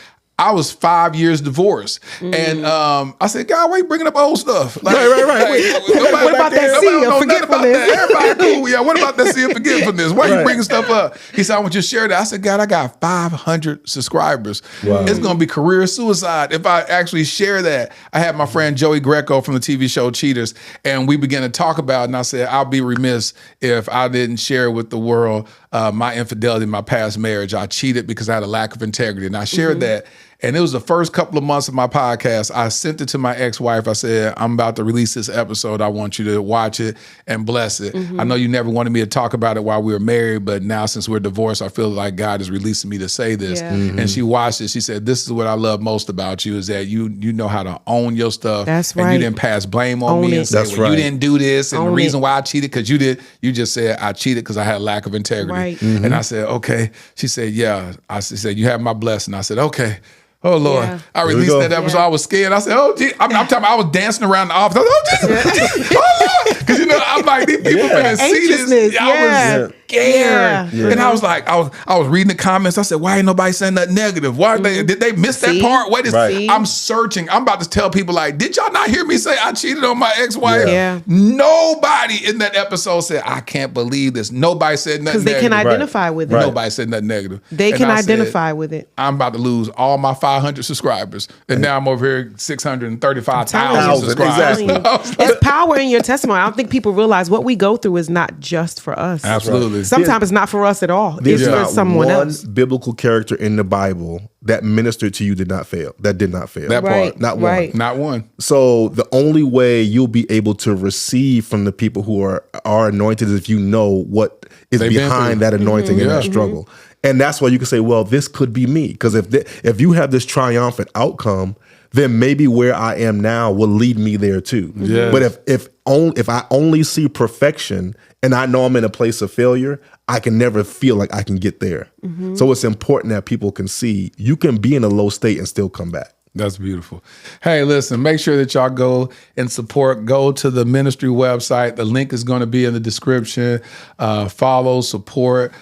I was 5 years divorced. And I said, God, why you bringing up old stuff? Like, Right. What about that sea of forgetfulness? Everybody cool. Yeah, what about that sea of forgetfulness? Why you bringing stuff up? He said, I want you to share that. I said, God, I got 500 subscribers. Wow. It's going to be career suicide if I actually share that. I had my friend Joey Greco from the TV show Cheaters, and we began to talk about it, and I said, I'll be remiss if I didn't share with the world my infidelity in my past marriage. I cheated because I had a lack of integrity, and I shared that. And it was the first couple of months of my podcast. I sent it to my ex-wife. I said, I'm about to release this episode. I want you to watch it and bless it. I know you never wanted me to talk about it while we were married, but now since we're divorced, I feel like God is releasing me to say this. Yeah. And she watched it. She said, this is what I love most about you, is that you know how to own your stuff. That's and right. you didn't pass blame on me and say, That's well, right. you didn't do this. And the Own reason it. why I cheated, because you just said I cheated because I had a lack of integrity. Right. And I said, okay. She said, yeah. She said, you have my blessing. I said, okay. Oh, Lord. Yeah. I released that episode. I was scared. I said, oh, gee. I'm talking about I was dancing around the office. I was like, oh, Jesus. Oh, Lord. Because, I'm like, these people finna see this. Anxiousness, I was scared. Yeah. And I was like, I was reading the comments. I said, why ain't nobody saying nothing negative? Why did they miss that part? What is I'm searching. I'm about to tell people, like, did y'all not hear me say I cheated on my ex-wife? Yeah. Nobody in that episode said, I can't believe this. Nobody said nothing Because they negative. can identify with it. Nobody said nothing negative. They And can I said, identify with it. I'm about to lose all my 500 subscribers. And now I'm over here 635,000 subscribers. Exactly. It's power in your testimony. I don't think people realize what we go through is not just for us. Absolutely. Sometimes it's not for us at all. There's It's for not someone one else. biblical character in the Bible that ministered to you that did not fail. That Right, part. Not right. one. Not one. So the only way you'll be able to receive from the people who are anointed is if you know what is They've been behind through. that anointing and that struggle. And that's why you can say, well, this could be me. Because if you have this triumphant outcome, then maybe where I am now will lead me there too. Yes. But if I only see perfection and I know I'm in a place of failure, I can never feel like I can get there. So it's important that people can see you can be in a low state and still come back. That's beautiful. Hey, listen, make sure that y'all go and support. Go to the ministry website. The link is going to be in the description. Follow, support,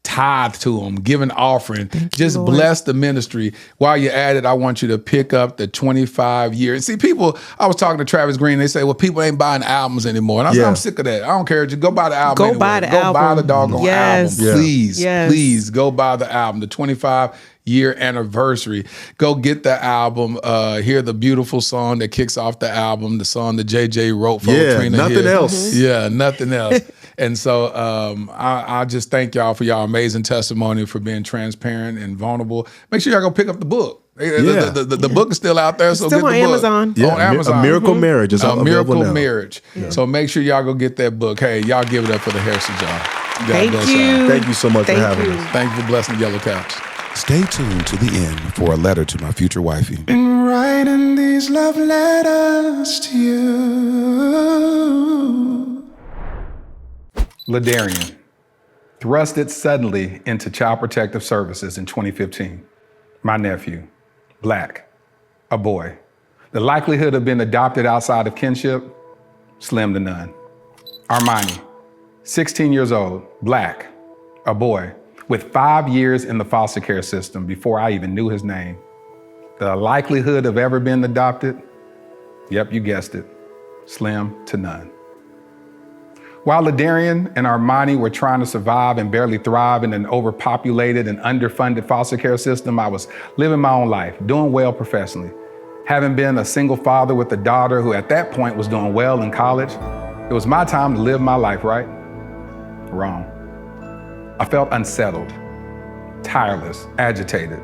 tithe to them, give an offering. Just bless the ministry. While you're at it, I want you to pick up the 25-year. And see, people, I was talking to Travis Green, they say, well, people ain't buying albums anymore. And I said, I'm sick of that. I don't care. Just go buy the album. Go buy the album. Go buy the doggone Yes. album. Yeah. Please, Yes. please go buy the album. The 25-year anniversary. Go get the album. Hear the beautiful song that kicks off the album, the song that JJ wrote for Trina. Nothing else. Yeah, nothing else. And so I just thank y'all for y'all amazing testimony, for being transparent and vulnerable. Make sure y'all go pick up the book. The book is still out there. So Still get the on book. Amazon. Yeah, On Amazon. A Miracle Marriage is A available Miracle now. Marriage. So make sure y'all go get that book. Hey, y'all give it up for the Harrison y'all. God Thank bless you. y'all. Thank you so much for Thank having you. us. Thank you for blessing the Yellow Couch. Stay tuned to the end for a letter to my future wifey. Been writing these love letters to you. Ladarian, thrusted suddenly into Child Protective Services in 2015. My nephew, Black, a boy, The likelihood of being adopted outside of kinship, slim to none. Armani, 16 years old, black, a boy, with 5 years in the foster care system before I even knew his name. The likelihood of ever being adopted, yep, you guessed it, slim to none. While Ladarian and Armani were trying to survive and barely thrive in an overpopulated and underfunded foster care system, I was living my own life, doing well professionally. Having been a single father with a daughter who at that point was doing well in college, it was my time to live my life, right? Wrong. I felt unsettled, tireless, agitated.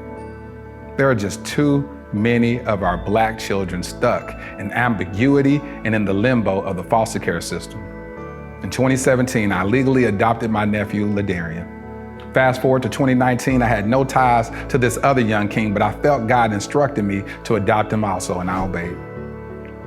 There are just too many of our black children stuck in ambiguity and in the limbo of the foster care system. In 2017, I legally adopted my nephew, Ladarian. Fast forward to 2019, I had no ties to this other young king, but I felt God instructed me to adopt him also, and I obeyed.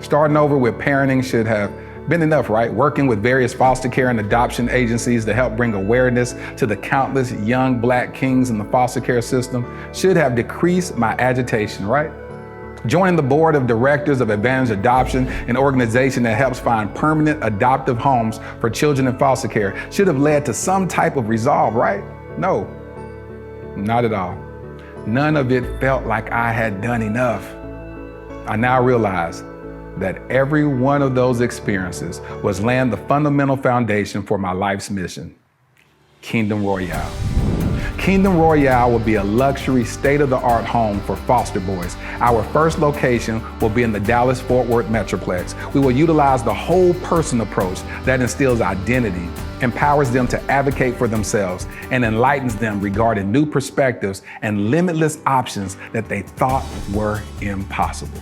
Starting over with parenting should have been enough, right? Working with various foster care and adoption agencies to help bring awareness to the countless young black kings in the foster care system should have decreased my agitation, right? Joining the board of directors of Advantage Adoption, an organization that helps find permanent adoptive homes for children in foster care, should have led to some type of resolve, right? No, not at all. None of it felt like I had done enough. I now realize that every one of those experiences was laying the fundamental foundation for my life's mission, Kingdom Royale. Kingdom Royale will be a luxury, state-of-the-art home for foster boys. Our first location will be in the Dallas-Fort Worth Metroplex. We will utilize the whole person approach that instills identity, empowers them to advocate for themselves, and enlightens them regarding new perspectives and limitless options that they thought were impossible.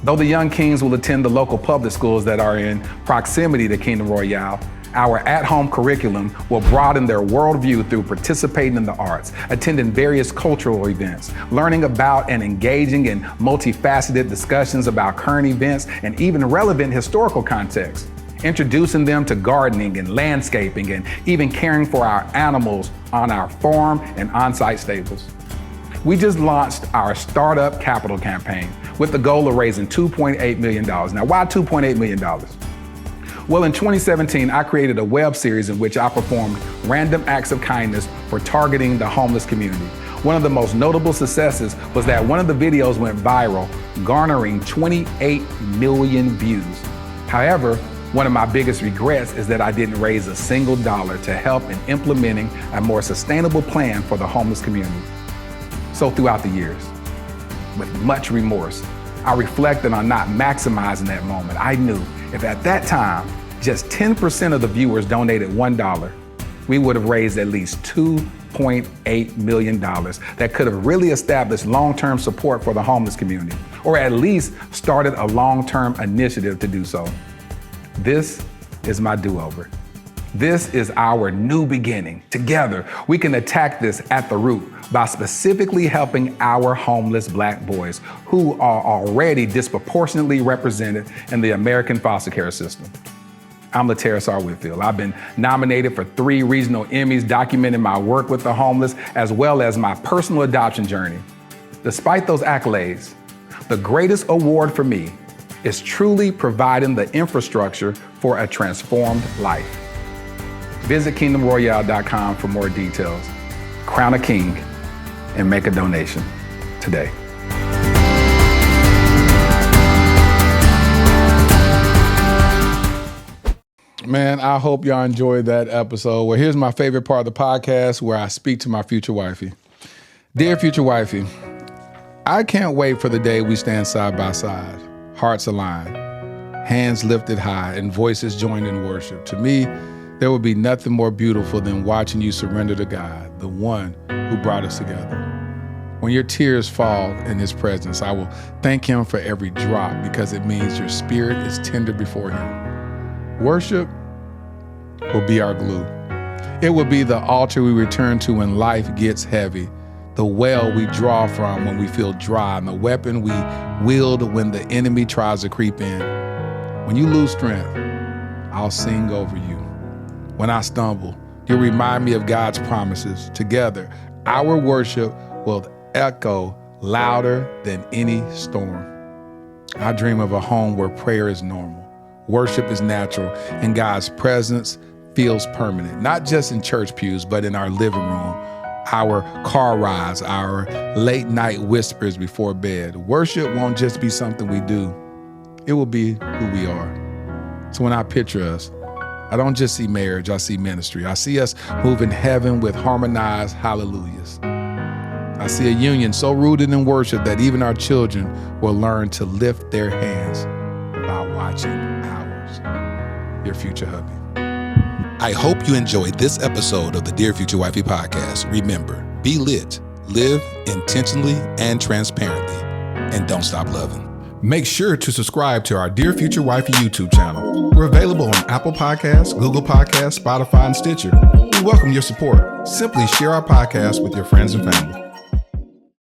Though the young kings will attend the local public schools that are in proximity to Kingdom Royale, our at-home curriculum will broaden their worldview through participating in the arts, attending various cultural events, learning about and engaging in multifaceted discussions about current events and even relevant historical context, introducing them to gardening and landscaping and even caring for our animals on our farm and on-site stables. We just launched our Startup Capital campaign with the goal of raising $2.8 million. Now, why $2.8 million? Well, in 2017, I created a web series in which I performed random acts of kindness for targeting the homeless community. One of the most notable successes was that one of the videos went viral, garnering 28 million views. However, one of my biggest regrets is that I didn't raise a single dollar to help in implementing a more sustainable plan for the homeless community. So throughout the years, with much remorse, I reflected on not maximizing that moment. I knew if at that time, just 10% of the viewers donated $1, we would have raised at least $2.8 million that could have really established long-term support for the homeless community, or at least started a long-term initiative to do so. This is my do-over. This is our new beginning. Together, we can attack this at the root by specifically helping our homeless black boys who are already disproportionately represented in the American foster care system. I'm LaTerra Whitfield. I've been nominated for 3 regional Emmys documenting my work with the homeless as well as my personal adoption journey. Despite those accolades, the greatest award for me is truly providing the infrastructure for a transformed life. Visit kingdomroyale.com for more details. Crown a king and make a donation today. Man, I hope y'all enjoyed that episode. Well, here's my favorite part of the podcast where I speak to my future wifey. Dear future wifey, I can't wait for the day we stand side by side, hearts aligned, hands lifted high, and voices joined in worship. To me, there would be nothing more beautiful than watching you surrender to God, the one who brought us together. When your tears fall in his presence, I will thank him for every drop because it means your spirit is tender before him. Worship will be our glue. It will be the altar we return to when life gets heavy, the well we draw from when we feel dry, and the weapon we wield when the enemy tries to creep in. When you lose strength, I'll sing over you. When I stumble, you'll remind me of God's promises. Together, our worship will echo louder than any storm. I dream of a home where prayer is normal, worship is natural, and God's presence feels permanent, not just in church pews, but in our living room, our car rides, our late night whispers before bed. Worship won't just be something we do. It will be who we are. So when I picture us, I don't just see marriage, I see ministry. I see us moving heaven with harmonized hallelujahs. I see a union so rooted in worship that even our children will learn to lift their hands by watching ours. Your future hubby. I hope you enjoyed this episode of the Dear Future Wifey podcast. Remember, be lit, live intentionally and transparently, and don't stop loving. Make sure to subscribe to our Dear Future Wifey YouTube channel. We're available on Apple Podcasts, Google Podcasts, Spotify, and Stitcher. We welcome your support. Simply share our podcast with your friends and family.